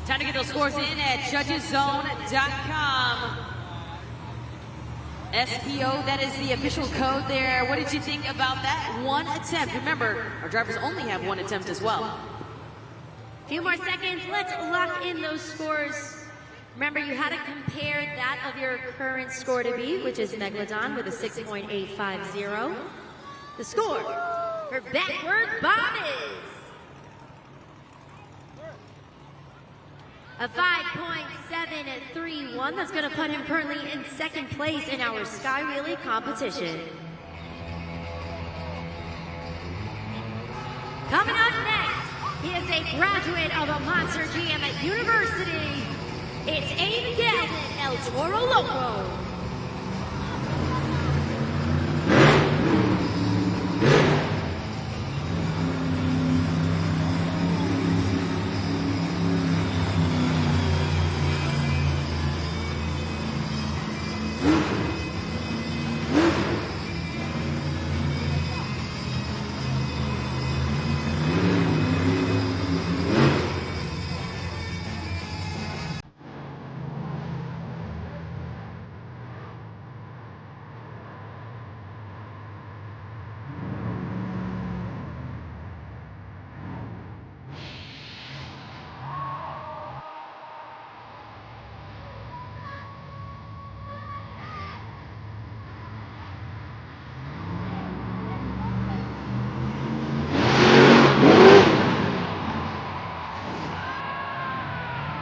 Time to get those scores in at judgeszone.com. SPO, that is the official code there. What did you think about that? One attempt. Remember, our drivers only have one attempt as well. A few more seconds. Let's lock in those scores. Remember, you had to compare that of your current score to beat, which is Megalodon with a 6.850. The score for Backwards Bob is a 5.731. That's going to put him currently in second place in our Sky Wheelie competition. Coming up next, he is a graduate of a Monster GM at university. It's Megalodon, El Toro Loco.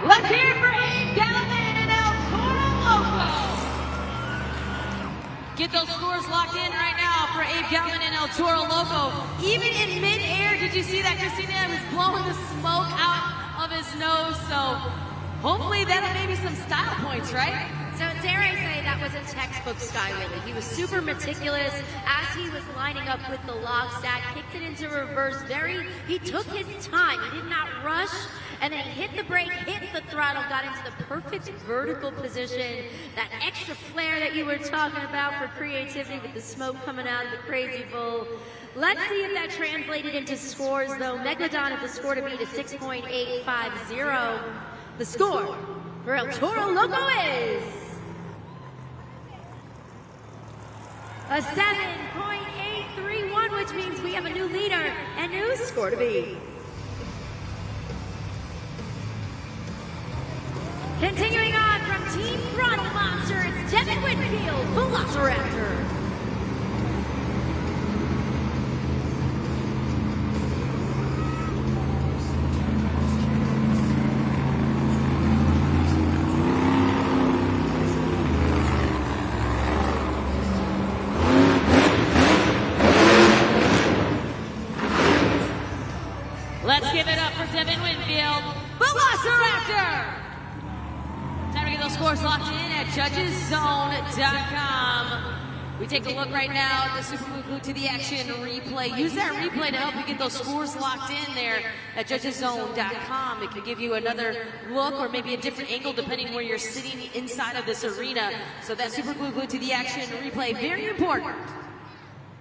Let's hear it for Megalodon and El Toro Loco. Get those scores locked in right now for Megalodon and El Toro Loco. Even in mid-air, did you see that? Christina was blowing the smoke out of his nose, so hopefully that'll maybe some style points, right? So dare I say that was a textbook Sky Wheelie. He was super meticulous as he was lining up with the log stack, kicked it into reverse. He took his time. He did not rush, and then he hit the brake, hit the throttle, got into the perfect vertical position. That extra flair that you were talking about for creativity with the smoke coming out of the Crazy Bull. Let's see if that translated into scores, though. Megalodon has a score to beat a 6.850. The score for El Toro Loco is a 7.831, which means we have a new leader and new score to beat. Continuing on from Team Throttle Monster, it's Devin Whitfield, Velociraptor. Let's give it up for Devin Winfield, Velociraptor! Time to get those scores locked in at judgeszone.com. We take a look right now at the Super Glue to the Action replay. Use that replay to help you get those scores locked in there at judgeszone.com. It can give you another look or maybe a different angle depending where you're sitting inside of this arena. So that Super Glue to the Action replay, very important.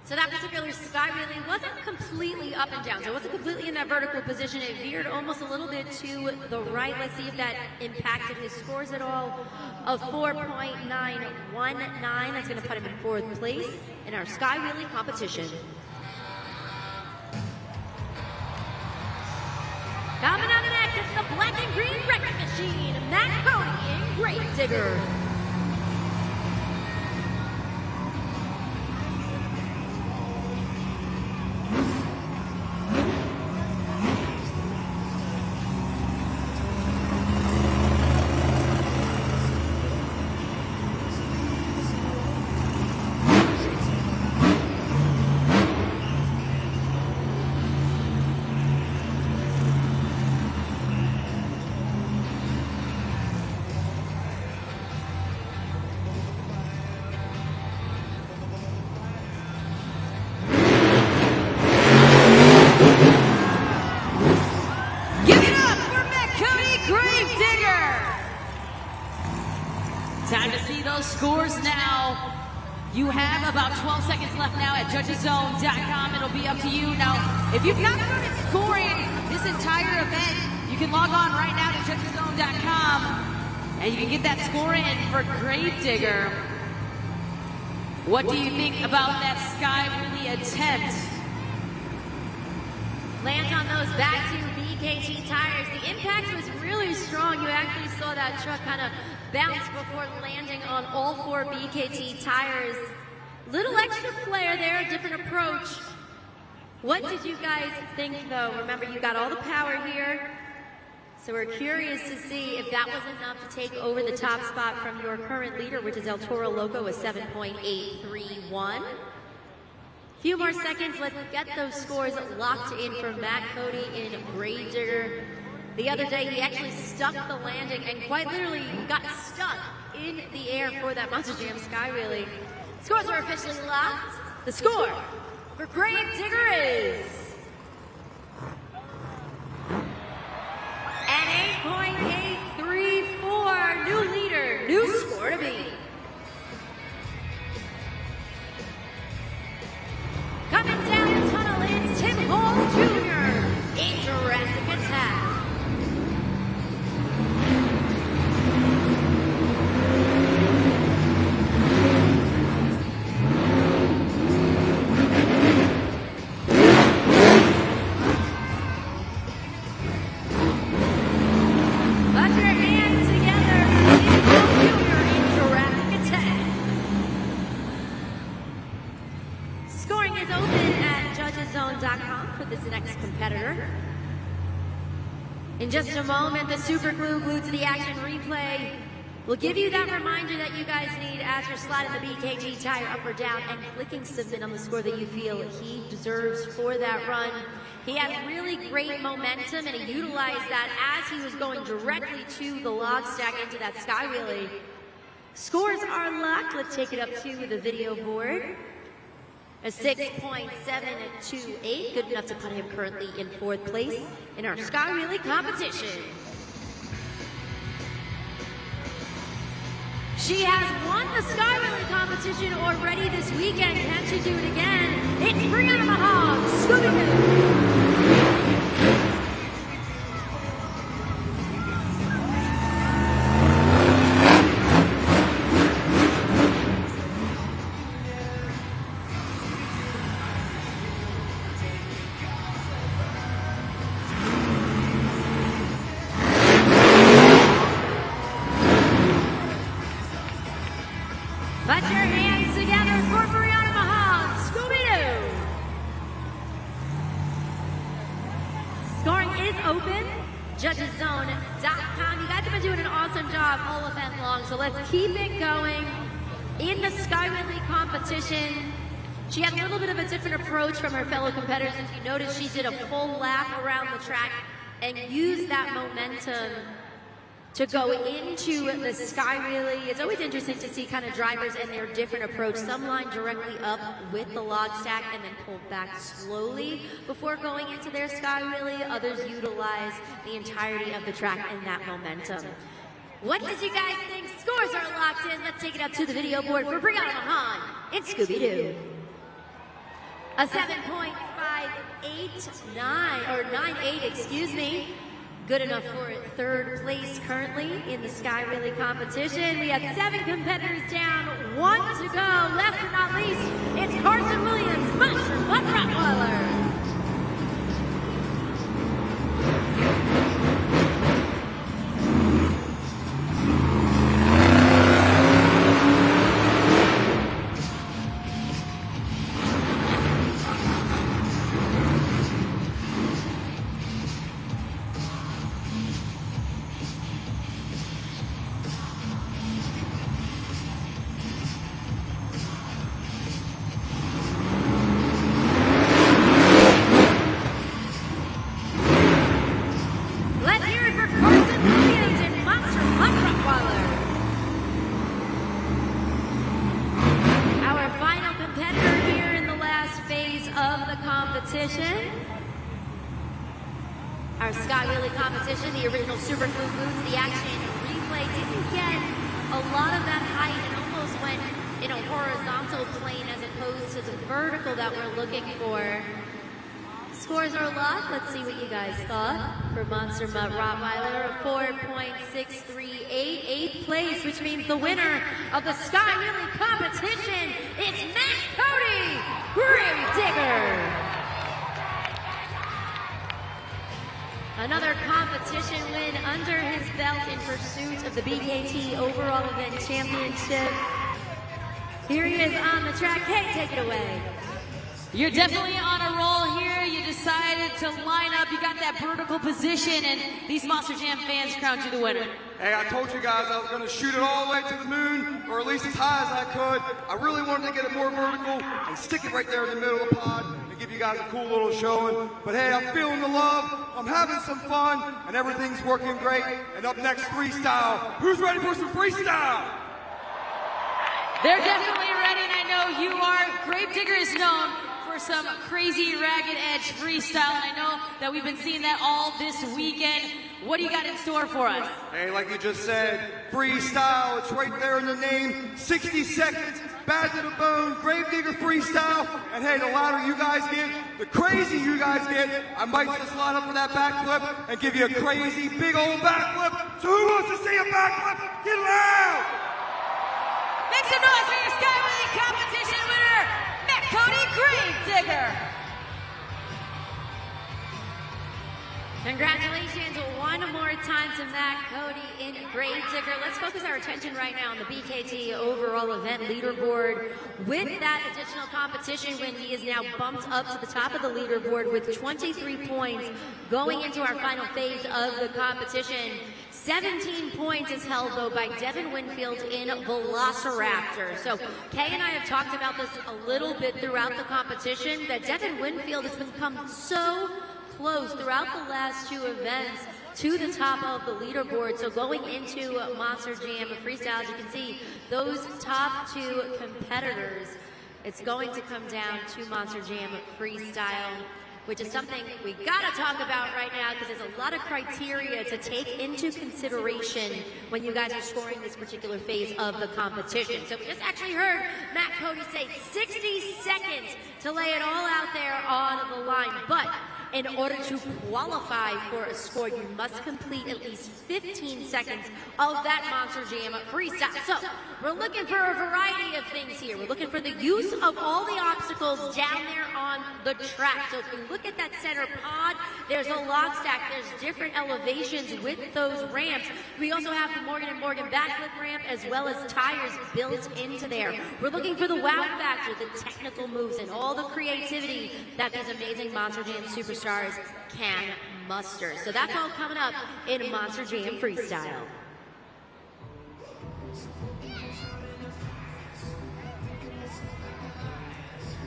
So that particular sky wheelie wasn't completely up and down. So it wasn't completely in that vertical position. It veered almost a little bit to the right. Let's see if that impacted his scores at all. Of 4.919. That's going to put him in 4th place in our sky wheelie competition. Coming up next, it's the black and green record machine, Matt Cody in Grave Digger. Time to see those scores now. You have about 12 seconds left now at judgeszone.com. It'll be up to you. Now, if you've not started scoring this entire event, you can log on right now to judgeszone.com and you can get that score in for Gravedigger. What do you think about that sky wheelie attempt? Lands on those back two BKT tires. The impact was really strong. You actually saw that truck kind of bounce before landing on all 4 BKT tires. Little extra flair there, a different approach. What did you guys think though? Remember, you got all the power here. So we're curious to see if that was enough to take over the top spot from your current leader, which is El Toro Loco with 7.831. Few more seconds, let's get those scores locked in for Matt Cody in Gravedigger. The other day, he actually stuck the landing and quite literally got stuck in the air for that Monster Jam Sky Wheelie. Scores are officially locked. The score for Gravedigger is an 8.834. New leader, new score to beat. Coming down the tunnel, it's Tim Hall Jr. in Jurassic Attack. Put your hands together for Tim Hall Jr. in Jurassic Attack. Scoring is open at judgeszone.com for this next competitor. In just a moment, the super glue glued to the action replay will give you that reminder that you guys need as you're sliding the BKT tire up or down and clicking submit on the score that you feel he deserves for that run. He had really great momentum and he utilized that as he was going directly to the log stack into that sky wheelie. Scores are locked. Let's take it up to the video board. A 6.728, good enough to put him currently in 4th place in our sky wheelie competition. She has won the sky wheelie competition already this weekend. Can she do it again? It's Brianna Mahog, Scooby-Doo. Put your hands together for Brianna Mahal, Scooby-Doo. Scoring is open, judgeszone.com. You guys have been doing an awesome job all event long, so let's keep it going. In the Sky Wheelie competition, she had a little bit of a different approach from her fellow competitors. As you notice, she did a full lap around the track and used that momentum to go into the sky wheelie. It's always interesting to see kind of drivers and their different approach. Some line directly up with the log stack and then pull back slowly before going into their sky wheelie. Others utilize the entirety of the track and that momentum. What did you guys think? Scores are locked in. Let's take it up to the video board for Brianna Mahan in Scooby-Doo. A 7.589, or 98, excuse me. Good enough for third place currently in the Sky Wheelie competition. We have 7 competitors down, 1 to go. Last but not least, it's Carson Williams, Monster Butt Rottweiler. Our Sky Wheelie competition, the original Super Glue boots, the action replay didn't get a lot of that height and almost went in a horizontal plane as opposed to the vertical that we're looking for. Scores are locked. Let's see what you guys thought. For Monster Mutt Rottweiler, a 4.638, 8th place, which means the winner of the Sky Wheelie competition is Matt Cody, Grave Digger. Another competition win under his belt in pursuit of the BKT Overall Event Championship. Here he is on the track. Hey, take it away. You're definitely on a roll here. You decided to line up. You got that vertical position, and these Monster Jam fans crowned you the winner. Hey, I told you guys I was going to shoot it all the way to the moon, or at least as high as I could. I really wanted to get it more vertical and stick it right there in the middle of the pod and give you guys a cool little showing. But hey, I'm feeling the love. I'm having some fun, and everything's working great. And up next, freestyle. Who's ready for some freestyle? They're definitely ready, and I know you are. Grave Digger is known for some crazy ragged edge freestyle, and I know that we've been seeing that all this weekend. What do you got in store for us? Hey, like you just said, freestyle, it's right there in the name. 60 seconds, bad to the bone, Grave Digger freestyle. And hey, the louder you guys get, the crazy you guys get, I might just line up for that backflip and give you a crazy big old backflip. So who wants to see a backflip? Get loud! Make some noise for your Sky Wheelie competition winner, Matt Cody, Grave Digger. Congratulations one more time to Matt Cody in Grave Digger. Let's focus our attention right now on the BKT Overall Event Leaderboard. With that additional competition win, he is now bumped up to the top of the leaderboard with 23 points going into our final phase of the competition. 17 points is held, though, by Devin Winfield in Velociraptor. So Kay and I have talked about this a little bit throughout the competition, that Devin Winfield has become so close throughout the last 2 events to the top of the leaderboard. So going into Monster Jam Freestyle, as you can see, those top 2 competitors, it's going to come down to Monster Jam Freestyle, which is something we gotta talk about right now because there's a lot of criteria to take into consideration when you guys are scoring this particular phase of the competition. So we just actually heard Matt Cody say 60 seconds to lay it all out there on the line. But in order to qualify for a score, you must complete at least 15 seconds of that Monster Jam freestyle. So we're looking for a variety of things here. We're looking for the use of all the obstacles down there on the track. So if you look at that center pod, there's a log stack. There's different elevations with those ramps. We also have the Morgan & Morgan backflip ramp as well as tires built into there. We're looking for the wow factor, the technical moves, and all the creativity that these amazing Monster Jam superstars can muster. So that's all coming up in Monster Jam Freestyle.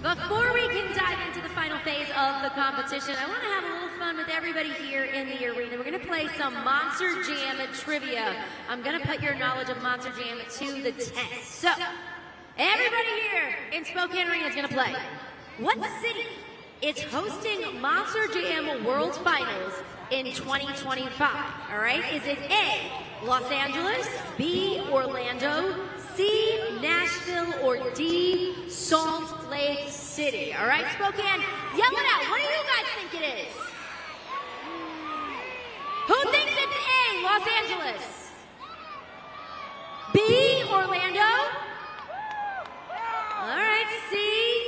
Before we can dive into the final phase of the competition, I want to have a little fun with everybody here in the arena. We're going to play some Monster Jam trivia. I'm going to put your knowledge of Monster Jam to the test. So, everybody here in Spokane Arena is going to play. What city is hosting Monster Jam World Finals in 2025? All right, is it A, Los Angeles, B, Orlando, C, Nashville, or D, Salt Lake City. All right, Spokane, yell it out. What do you guys think it is? Who thinks it's A, Los Angeles? B, Orlando? All right, C,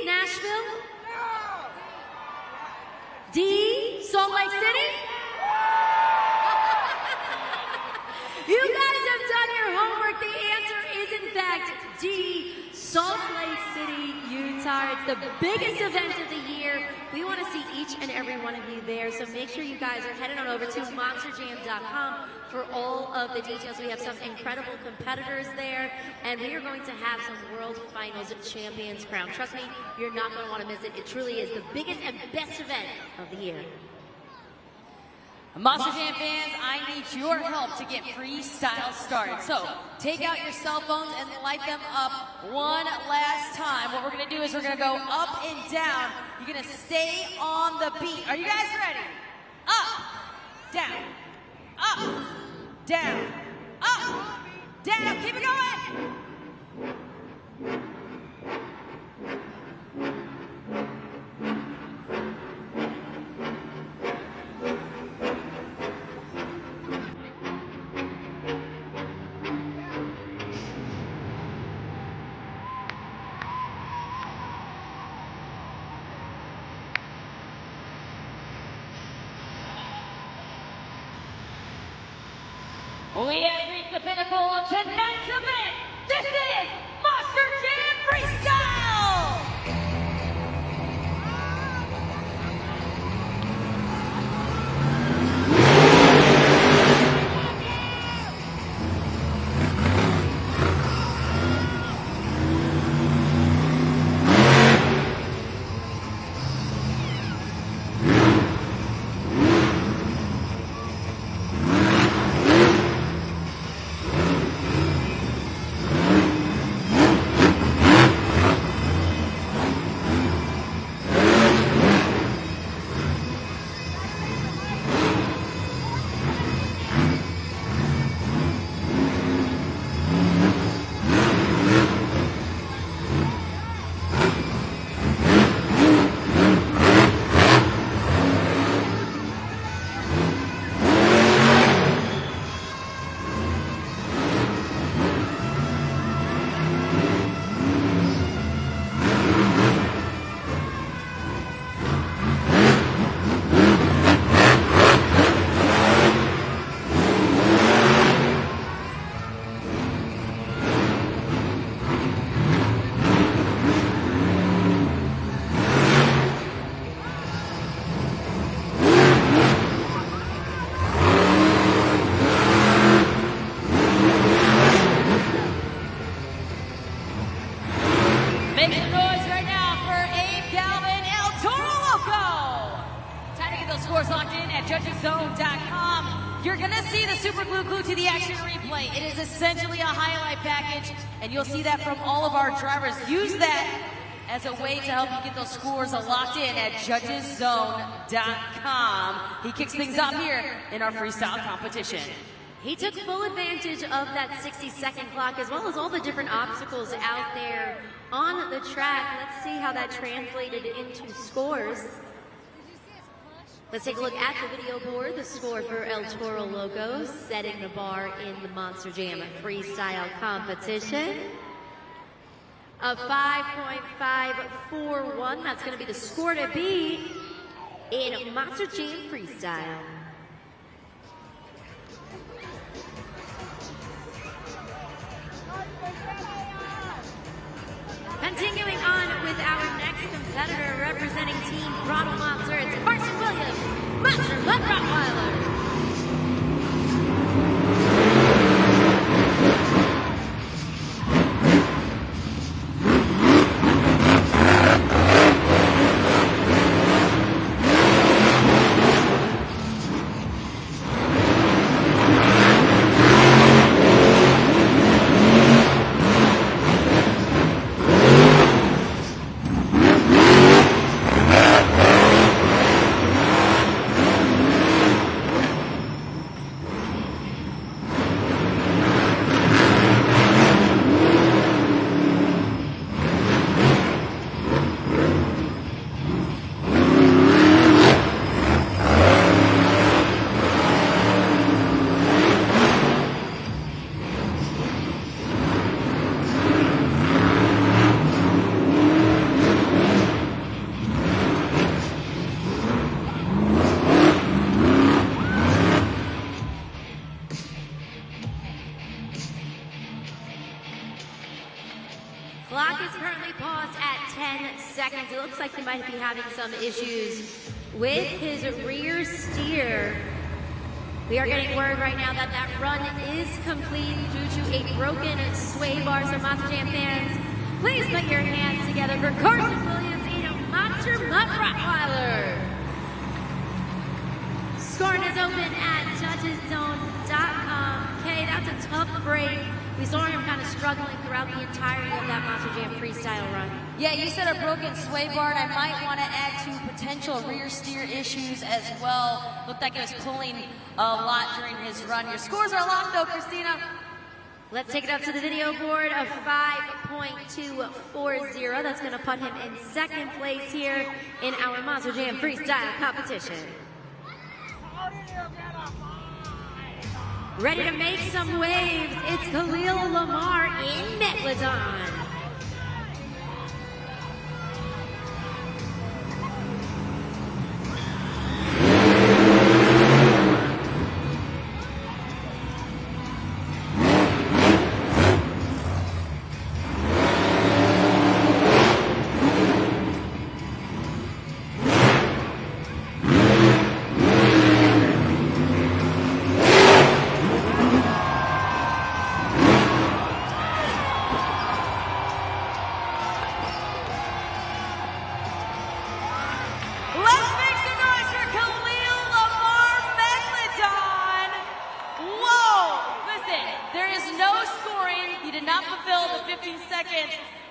Nashville? D, Salt Lake City? You guys have done your homework. The answer is, in fact, D, Salt Lake City, Utah. It's the biggest event of the year. We want to see each and every one of you there, so make sure you guys are heading on over to monsterjam.com for all of the details. We have some incredible competitors there, and we are going to have some World Finals champions crowned. Trust me, you're not going to want to miss it. It truly is the biggest and best event of the year. Monster Jam fans, I need your help to get freestyle started. So take out your cell phones and light them up one last time. What we're gonna do is we're gonna go up and down. You're gonna stay on the beat. Are you guys ready? Up, down, up, down, up, down. Keep it going. We have reached the pinnacle of tonight's event. This is Monster Jam Freestyle! Make some noise right now for Abe Galvin, El Toro Loco. Time to get those scores locked in at judgeszone.com. You're gonna see the super glued to the action replay. It is essentially a highlight package, and you'll see that from all of our drivers. Use that as a way to help you get those scores locked in at judgeszone.com. He kicks things off here in our freestyle competition. He took full advantage of that 60-second clock, as well as all the different obstacles out there on the track. Let's see how that translated into scores. Let's take a look at the video board. The score for El Toro Loco, setting the bar in the Monster Jam freestyle competition of 5.541. That's going to be the score to beat in Monster Jam freestyle. Continuing on with our next competitor representing Team Throttle Monster, it's Carson Williams, Monster Mud Rottweiler. might be having some issues with his rear steer. We are getting word right now that that run is complete due to a broken sway bar. So Monster Jam fans, please put your hands together for Carson Williams in a Monster Mutt Rottweiler. Scoring is open at judgeszone.com. Okay, that's a tough break. We saw him kind of struggling throughout the entirety of that Monster Jam freestyle run. Yeah, you said a broken sway bar, and I might want to add to potential rear steer issues as well. Looked like it was pulling a lot during his run. Your scores are locked though, Christina. Let's take it up to the video board of 5.240. That's going to put him in second place here in our Monster Jam freestyle competition. Ready to make some waves, it's Khalil Lamar in Megalodon.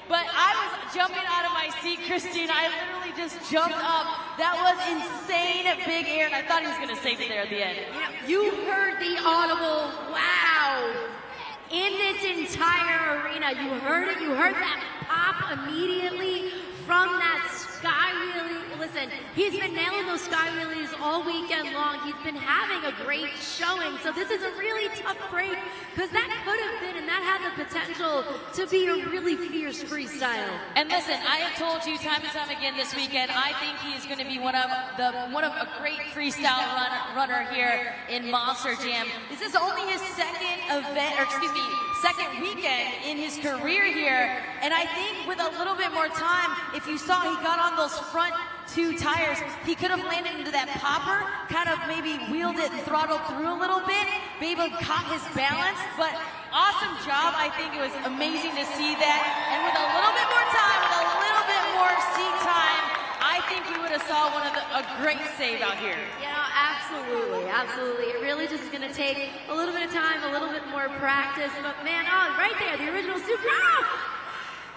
But I was jumping out of my seat, Christine. I literally just jumped up. That was insane big air, and I thought he was going to save it there at the end. You heard the audible wow in this entire arena. You heard it. You heard that pop immediately from that sky wheelie. Listen, he's been nailing those sky wheelies all weekend long. He's been having a great showing. So this is a really tough break because that could have been, and that had the potential to be a really fierce freestyle. And listen, I have told you time and time again this weekend, I think he is going to be one of a great freestyle runner here in Monster Jam. This is only his second weekend in his career here. And I think with a little bit more time, if you saw he got on those front two tires, he could have landed into that popper, kind of maybe wheeled it and throttled through a little bit, maybe caught his balance, but awesome job. I think it was amazing to see that. And with a little bit more time, with a little bit more seat time, I think we would have saw a great save out here. You know, absolutely, absolutely. It really just is going to take a little bit of time, a little bit more practice, but man, right there, the original Super.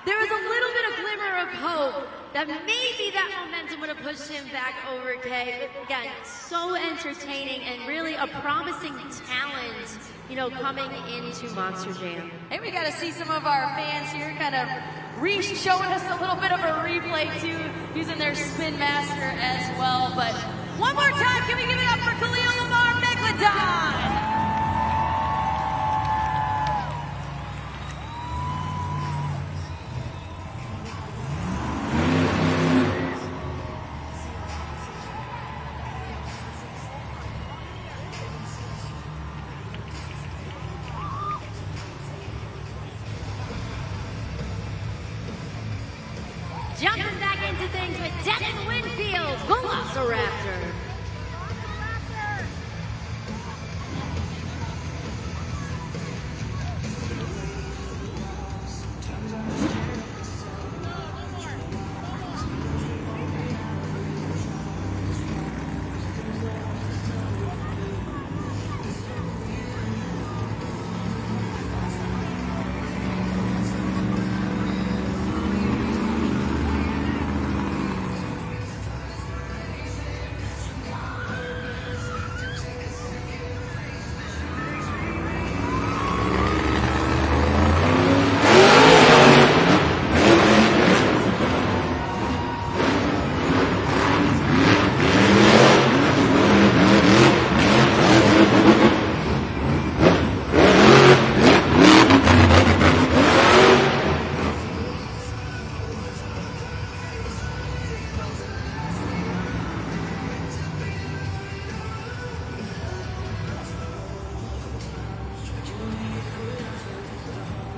There was a little bit of glimmer of hope that maybe that momentum would have pushed him back over K. But again, so entertaining and really a promising talent, you know, coming into Monster Jam. Hey, we got to see some of our fans here kind of showing us a little bit of a replay too, using their Spin Master as well. But one more time, can we give it up for Khalil Lamar Megalodon? Jumping back into things with Devin Winfield, Velociraptor.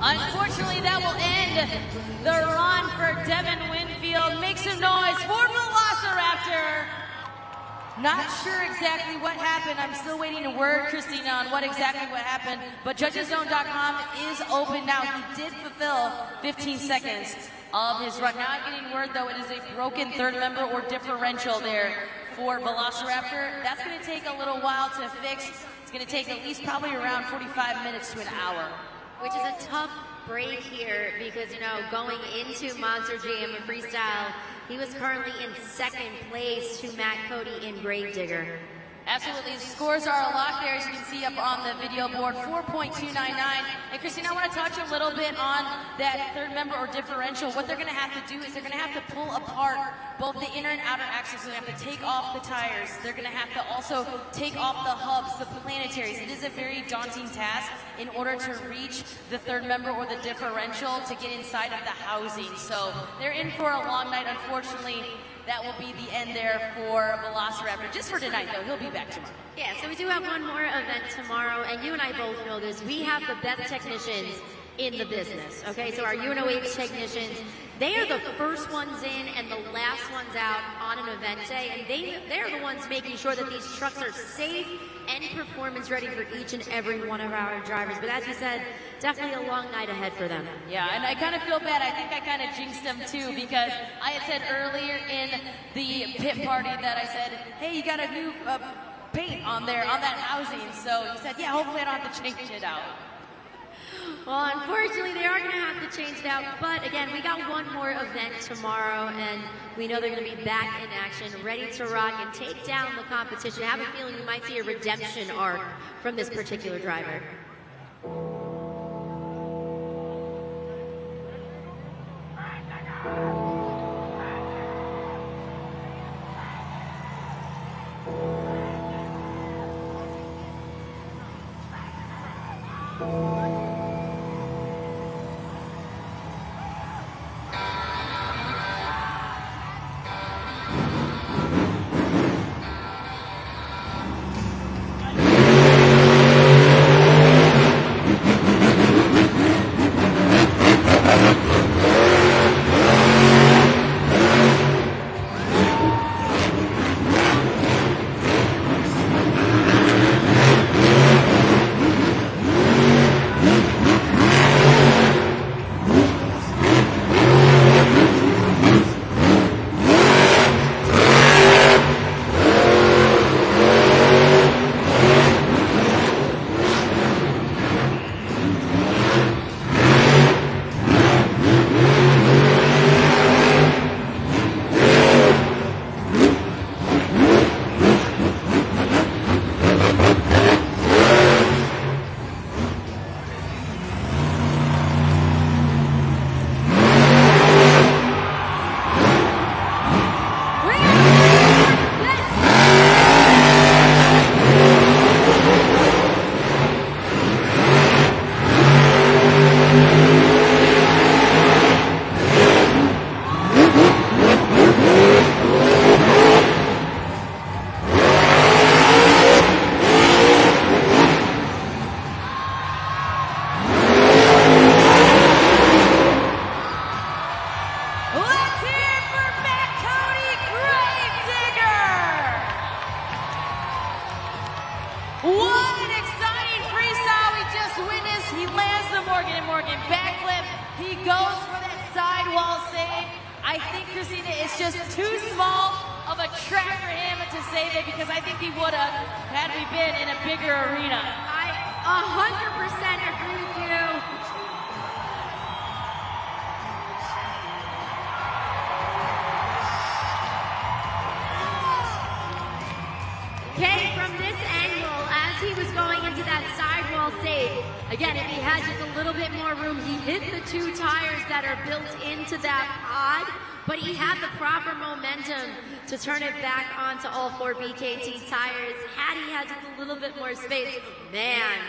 Unfortunately, that will end the run for Devin Winfield. field. Make some noise for Velociraptor. Not sure exactly what happened. I'm still waiting to word Christina on what happened, but judgeszone.com is open now. He did fulfill 15 seconds of his run. Now I'm getting word, though, it is a broken third member or differential there for Velociraptor. That's going to take a little while to fix. It's going to take at least probably around 45 minutes to an hour. Which is a tough break here because, you know, going into Monster Jam Freestyle, he was currently in second place to Matt Cody in Gravedigger. Absolutely. The scores are locked there, as you can see up on the video board, 4.299. And Christina, I want to touch a little bit on that third member or differential. What they're going to have to do is they're going to have to pull apart both the inner and outer axles. They're going to have to take off the tires. They're going to have to also take off the hubs, the planetaries. It is a very daunting task in order to reach the third member or the differential to get inside of the housing. So they're in for a long night, unfortunately. That will be the end there for Velociraptor. Just for tonight, though. He'll be back tomorrow. Yeah, so we do have one more event tomorrow, and you and I both know this. We have the best technicians in the business, okay? So our UNOH technicians, they are the first ones in and the last ones out on an event day, and they're the ones making sure that these trucks are safe and performance ready for each and every one of our drivers. But as you said, definitely a long night ahead for them. Yeah, and I kind of feel bad. I think I kind of jinxed them too, because I had said earlier in the pit party that I said, hey, you got a new paint on there, on that housing. So he said, yeah, hopefully I don't have to change it out. Well, unfortunately, they are going to have to change it out. But again, we got one more event tomorrow, and we know they're going to be back in action, ready to rock and take down the competition. I have a feeling we might see a redemption arc from this particular driver. Again, if he had just a little bit more room, he hit the two tires that are built into that pod, but he had the proper momentum to turn it back onto all four BKT tires. Had he had just a little bit more space, man,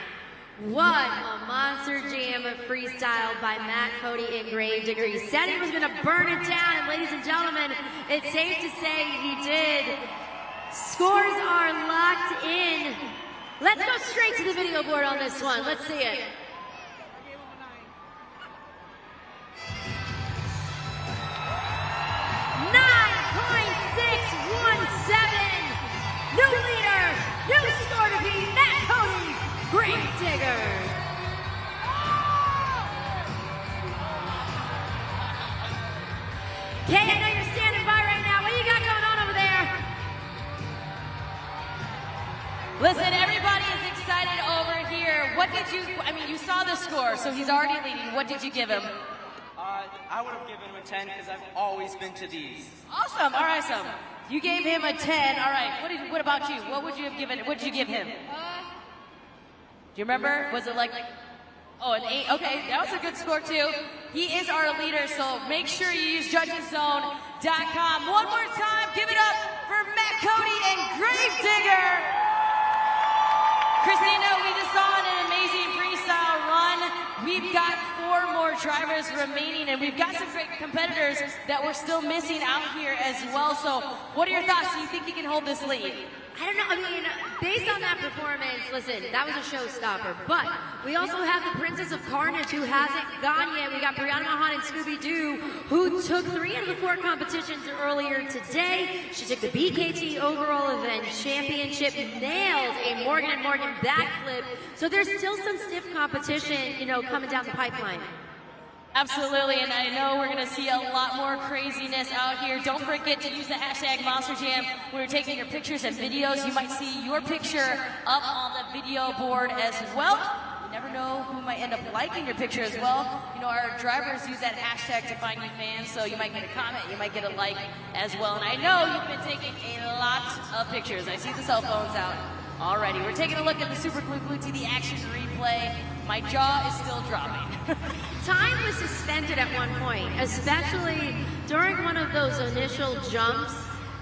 what a Monster Jam freestyle by Matt Cody in Gravedigger. He said he was going to burn it down, and ladies and gentlemen, it's safe to say he did. Scores are locked in. Let's go straight to the video board on this one. Let's see it. Gravedigger. Kay, I know you're standing by right now. What do you got going on over there? Listen, everybody is excited over here. What did you, I mean, you saw the score, so he's already leading. What did you give him? I would have given him a 10 because I've always been to these. Awesome, all right, awesome. You gave him a 10. All right, what about you? What would you have given, what did you give him? Do you remember? Was it like, oh, an 8? Okay, that was a good score too. He is our leader, so make sure you use judgeszone.com. One more time, give it up for Matt Cody and Gravedigger. Christina, we just saw an amazing freestyle run. We've got 4 more drivers remaining, and we've got some great competitors that we're still missing out here as well. So what are your thoughts? Do you think you can hold this lead? I don't know. I mean, based on that performance, listen, that was a showstopper. But we also have the Princess of Carnage who hasn't gone yet. We got Brianna Mahan and Scooby-Doo who took 3 out of the 4 competitions earlier today. She took the BKT overall event championship, nailed a Morgan & Morgan backflip. So there's still some stiff competition, you know, coming down the pipeline. Absolutely, and I know we're going to see a lot more craziness out here. Don't forget to use the hashtag Monster Jam when you're taking your pictures and videos. You might see your picture up on the video board as well. You never know who might end up liking your picture as well. You know, our drivers use that hashtag to find new fans, so you might get a comment, you might get a like as well. And I know you've been taking a lot of pictures. I see the cell phones out already. We're taking a look at the Super Glue TV action replay. My jaw is still dropping. Time was suspended at one point, especially during one of those initial jumps.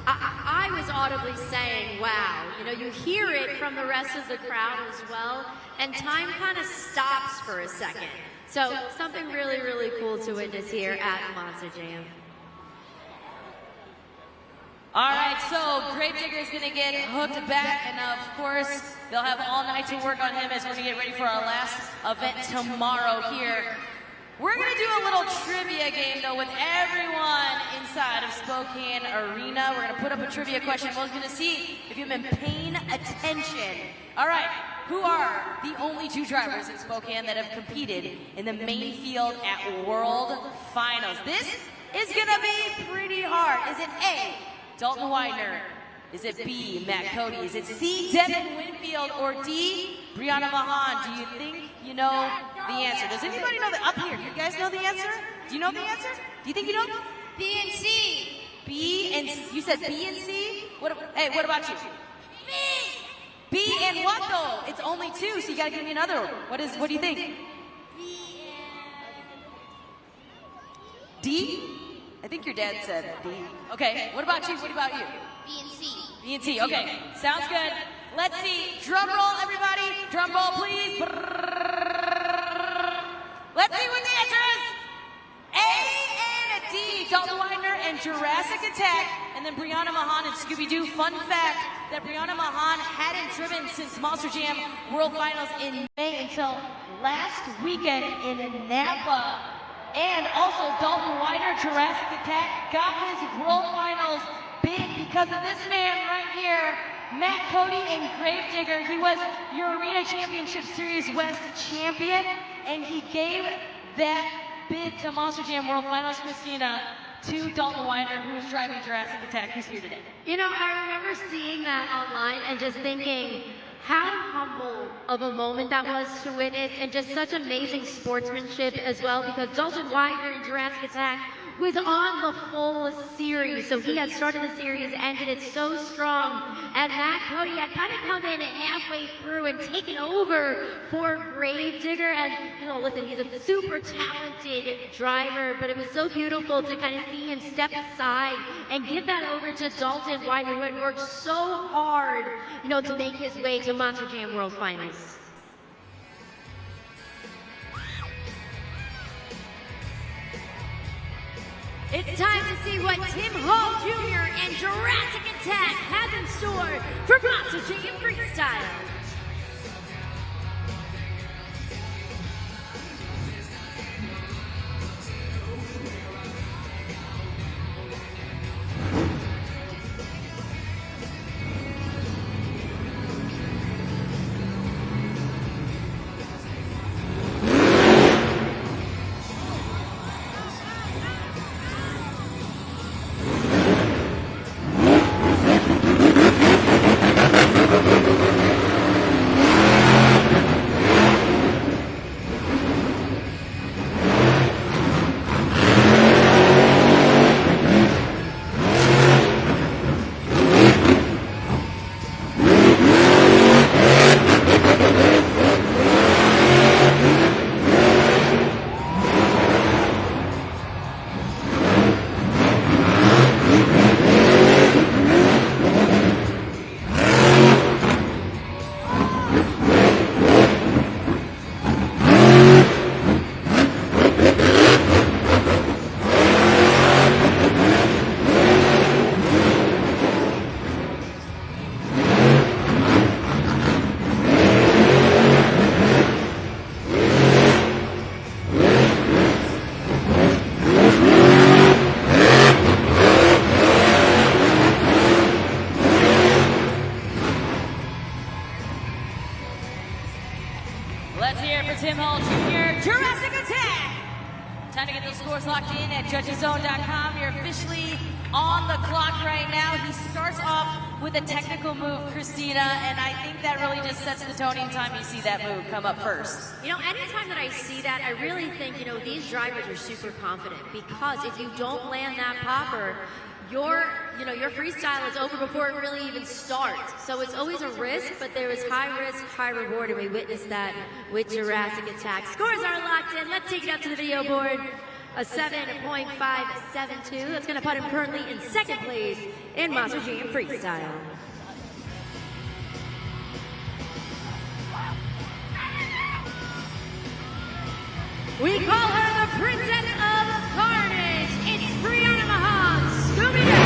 I was audibly saying, wow. You know, you hear it from the rest of the crowd as well, and time kind of stops for a second. So something really, really cool to witness here at Monster Jam. All right, so Gravedigger is going to get hooked back, and of course, they'll have all night to work on him as we're going to get ready for our last event tomorrow here. We're going to do a little trivia game, though, with everyone inside of Spokane Arena. We're going to put up a trivia question. We're going to see if you've been paying attention. All right, who are the only 2 drivers in Spokane that have competed in the main field at World Finals? This is going to be pretty hard. Is it A, Dalton Widener? Is it B, Matt Cody? Is it C, Devin Winfield? Or D, Brianna Mahan? Do you think you know the answer? Does anybody know the, up here, you guys know the answer? Do you know the answer? Do you think you know? B and C. B and C. You said B and C? Hey, what about you? B. B and what though? It's only 2, so you gotta give me another one. What do you think? B and D? I think your dad said D. Okay, what about you? What about you? B and C. B and C, okay. Sounds good. Let's see. Drum roll, everybody. Drum roll, please. Let's see what the answer is. A and a D. Dalton Widener and Jurassic Attack. And then Brianna Mahan and Scooby-Doo. Fun fact that Brianna Mahan hadn't driven since Monster Jam World Finals in May until last weekend in Napa. And also Dalton Widener, Jurassic Attack, got his World Finals bid because of this man right here, Matt Cody and Gravedigger. He was your Arena Championship Series West champion, and he gave that bid to Monster Jam World Finals, Christina, to Dalton Widener, who was driving Jurassic Attack, who's here today. You know, I remember seeing that online and just thinking how humble of a moment that was to witness, and just such amazing sportsmanship as well, because Dalton Widener in Jurassic Attack was on the full series. So he had started the series, ended it so strong, and Matt Cody had kind of come in halfway through and taken over for Gravedigger. And, you know, listen, he's a super talented driver, but it was so beautiful to kind of see him step aside and give that over to Dalton Widener, who had worked so hard, you know, to make his way to Monster Jam World Finals. It's time to see what Tim Hall Jr. and Jurassic Attack has in store for Monster Jam Freestyle. Let's hear it for Tim Hall Jr., Jurassic Attack. Time to get those scores locked in at judgeszone.com. You're officially on the clock right now. He starts off with a technical move, Christina, and I think that really just sets the tone anytime you see that move come up first. You know, anytime that I see that, I really think, you know, these drivers are super confident, because if you don't land that popper, your freestyle is over before it really even starts. So it's always a risk, but there is high risk, high reward, and we witnessed that with Jurassic Attack. Scores are locked in. Let's take it up to the video board. A 7.572. That's going to put him currently in second place in Monster Jam Freestyle. We call her the Princess of Carnage. It's Brianna Mahan, Scooby-Doo.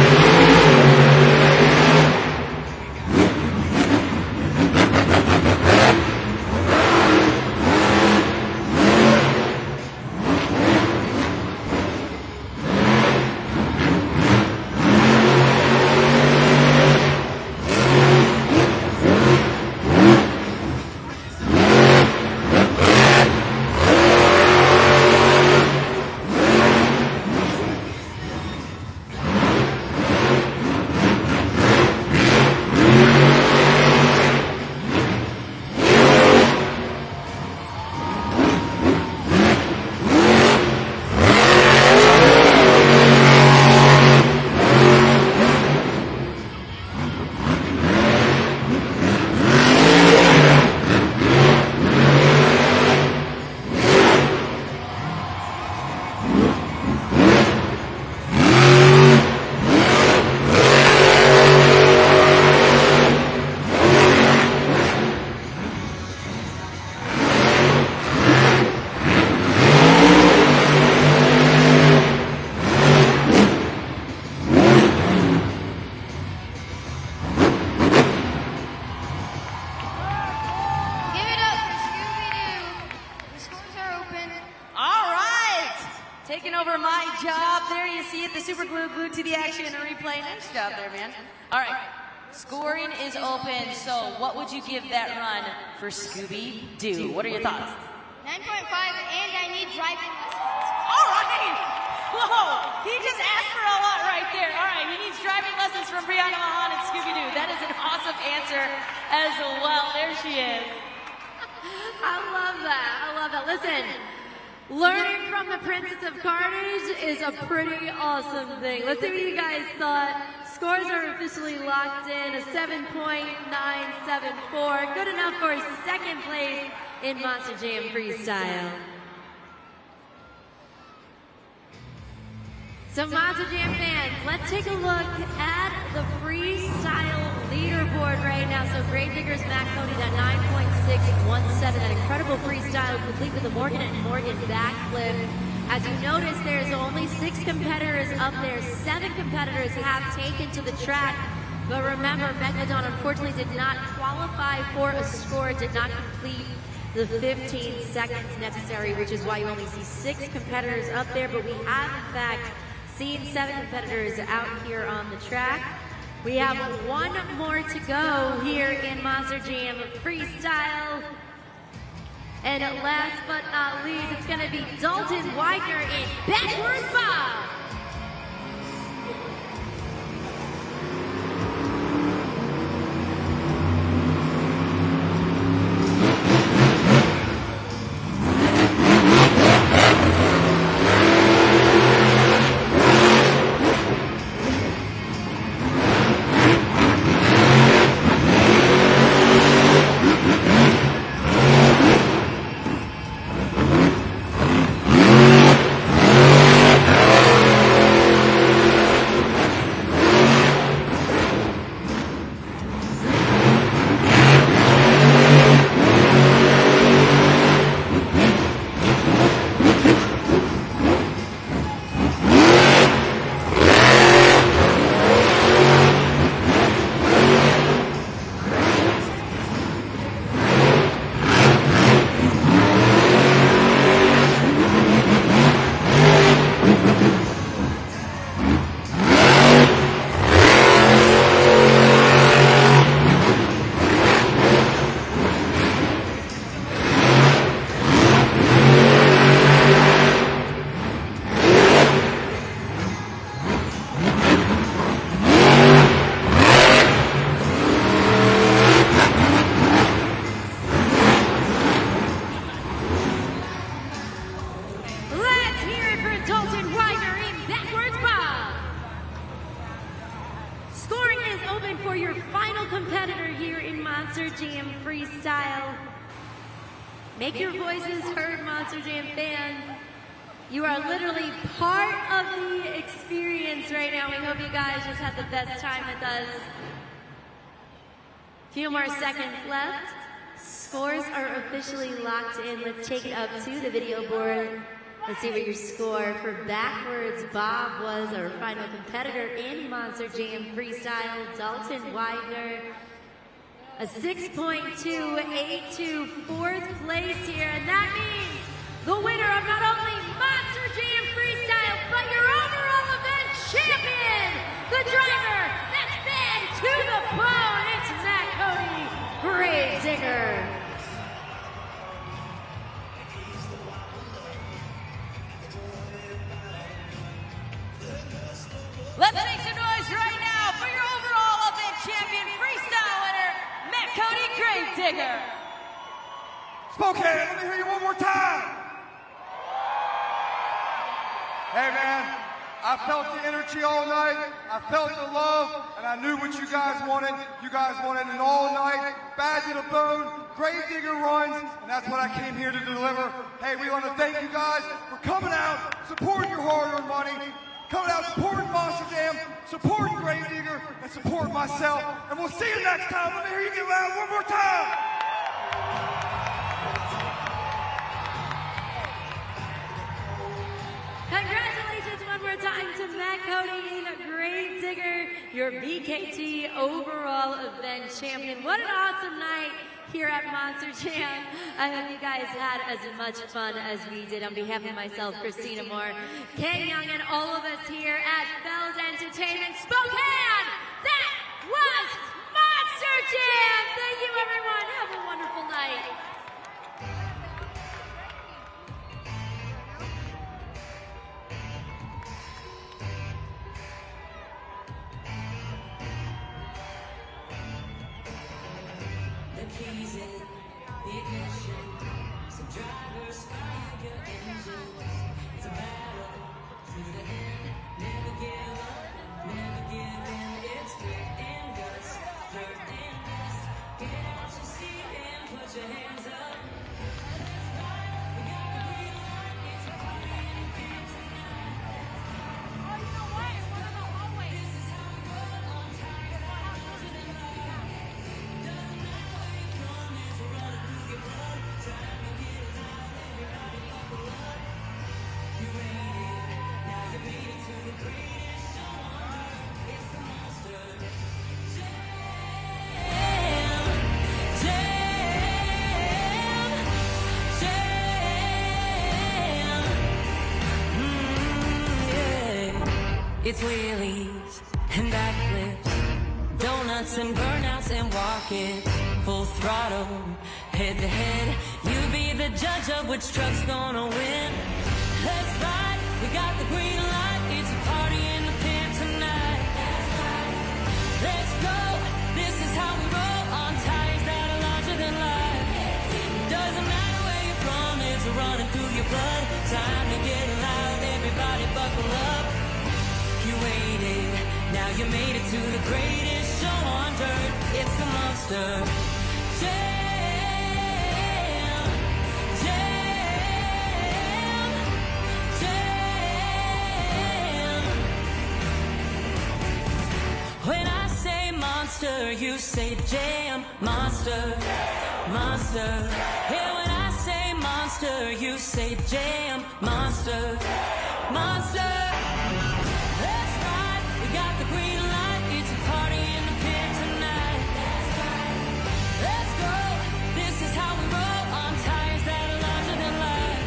Taking over my job. There you see it, the super glue glued to the action and a replay. Nice job there, man. All right, scoring is open. So what would you give that run for Scooby-Doo? What are your thoughts? 9.5, and I need driving lessons. All right. Whoa, he just asked for a lot right there. All right, he needs driving lessons from Brianna Mahan and Scooby-Doo. That is an awesome answer as well. There she is. I love that. I love that. Listen, learning from the Princess of Carnage is a pretty awesome thing. Let's see what you guys thought. Scores are officially locked in. A 7.974. Good enough for second place in Monster Jam Freestyle. So Monster Jam fans, let's take a look at the freestyle leaderboard right now. So Gravediggers Mac Cody, that 9.617, that incredible freestyle complete with the Morgan and Morgan backflip. As you notice, there's only 6 competitors up there. 7 competitors have taken to the track. But remember, Megalodon unfortunately did not qualify for a score, did not complete the 15 seconds necessary, which is why you only see 6 competitors up there. But we have, in fact, seen 7 competitors out here on the track. We have one more to go here in Monster Jam Freestyle. And last but not least, it's going to be Dalton Widener in Backwards Bob. Jam Freestyle. Make your voices heard, Monster Jam fans. You are literally part of the experience right now. We hope you guys just had the best time with us. Few more seconds left. Scores are officially locked in. Let's take it up to the video board. Let's see what your score for backwards Bob was, our final competitor in Monster Jam Freestyle, Dalton Widener. A 6.282, fourth place here, and that means the winner of not only Monster Jam Freestyle, but your overall event champion, the driver that's been to the bone, it's Matt Cody, Grave Digger. Let's make some noise right now for your overall event champion, freestyle winner, Matt Cody, Grave Digger. Spokane, let me hear you one more time. Hey man, I felt the energy all night. I felt the love, and I knew what you guys wanted. You guys wanted an all night, bad to the bone, Grave Digger runs, and that's what I came here to deliver. Hey, we want to thank you guys for coming out, supporting your hard-earned money, coming out, supporting Monster Jam, supporting Grave Digger, and supporting myself. And we'll see you next time. Let me hear you get loud one more time. Congratulations one more time to Matt Cody, the Grave Digger, your BKT overall event champion. What an awesome night here at Monster Jam. I hope you guys had as much fun as we did. On behalf of myself, Christina Moore, Kay Young, and all of us here at Fells Entertainment Spokane, that was Monster Jam. Thank you, everyone. Have a wonderful night. Keys in the ignition. Some drivers fire your engines. It's a battle to the end. Never give up, never give in. It's grit and guts, dirt and dust. Get out your seat and put your hands up. Let's ride. We got the green light. It's a party in the camp tonight. Oh, you know what? It's one of the hallways. This is how we roll on tires. Larger than life. Doesn't matter. It's wheelies and backflips, donuts and burnouts and walk-ins, full throttle, head to head. You be the judge of which truck's gonna win. Let's ride, we got the green light. It's a party in the pit tonight. Let's go, this is how we roll on tires that are larger than life. Doesn't matter where you're from, it's running through your blood. Time to get loud, everybody buckle up. You waited, now you made it to the greatest show on dirt. It's the Monster Jam, Jam, Jam. When I say monster, you say jam. Monster, monster. Yeah, when I say monster, you say jam. Monster, monster. Let's ride, we got the green light. It's a party in the pit tonight. Let's go, this is how we roll on tires that are larger than life.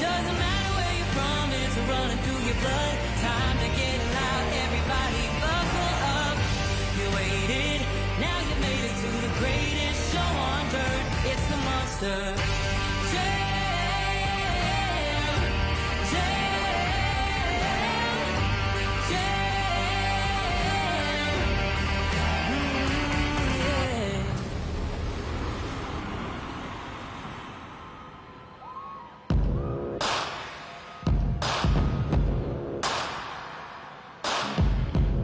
Doesn't matter where you're from, it's running through your blood. Time to get loud, everybody buckle up. You waited, now you made it to the greatest show on dirt. It's the Monster Jam.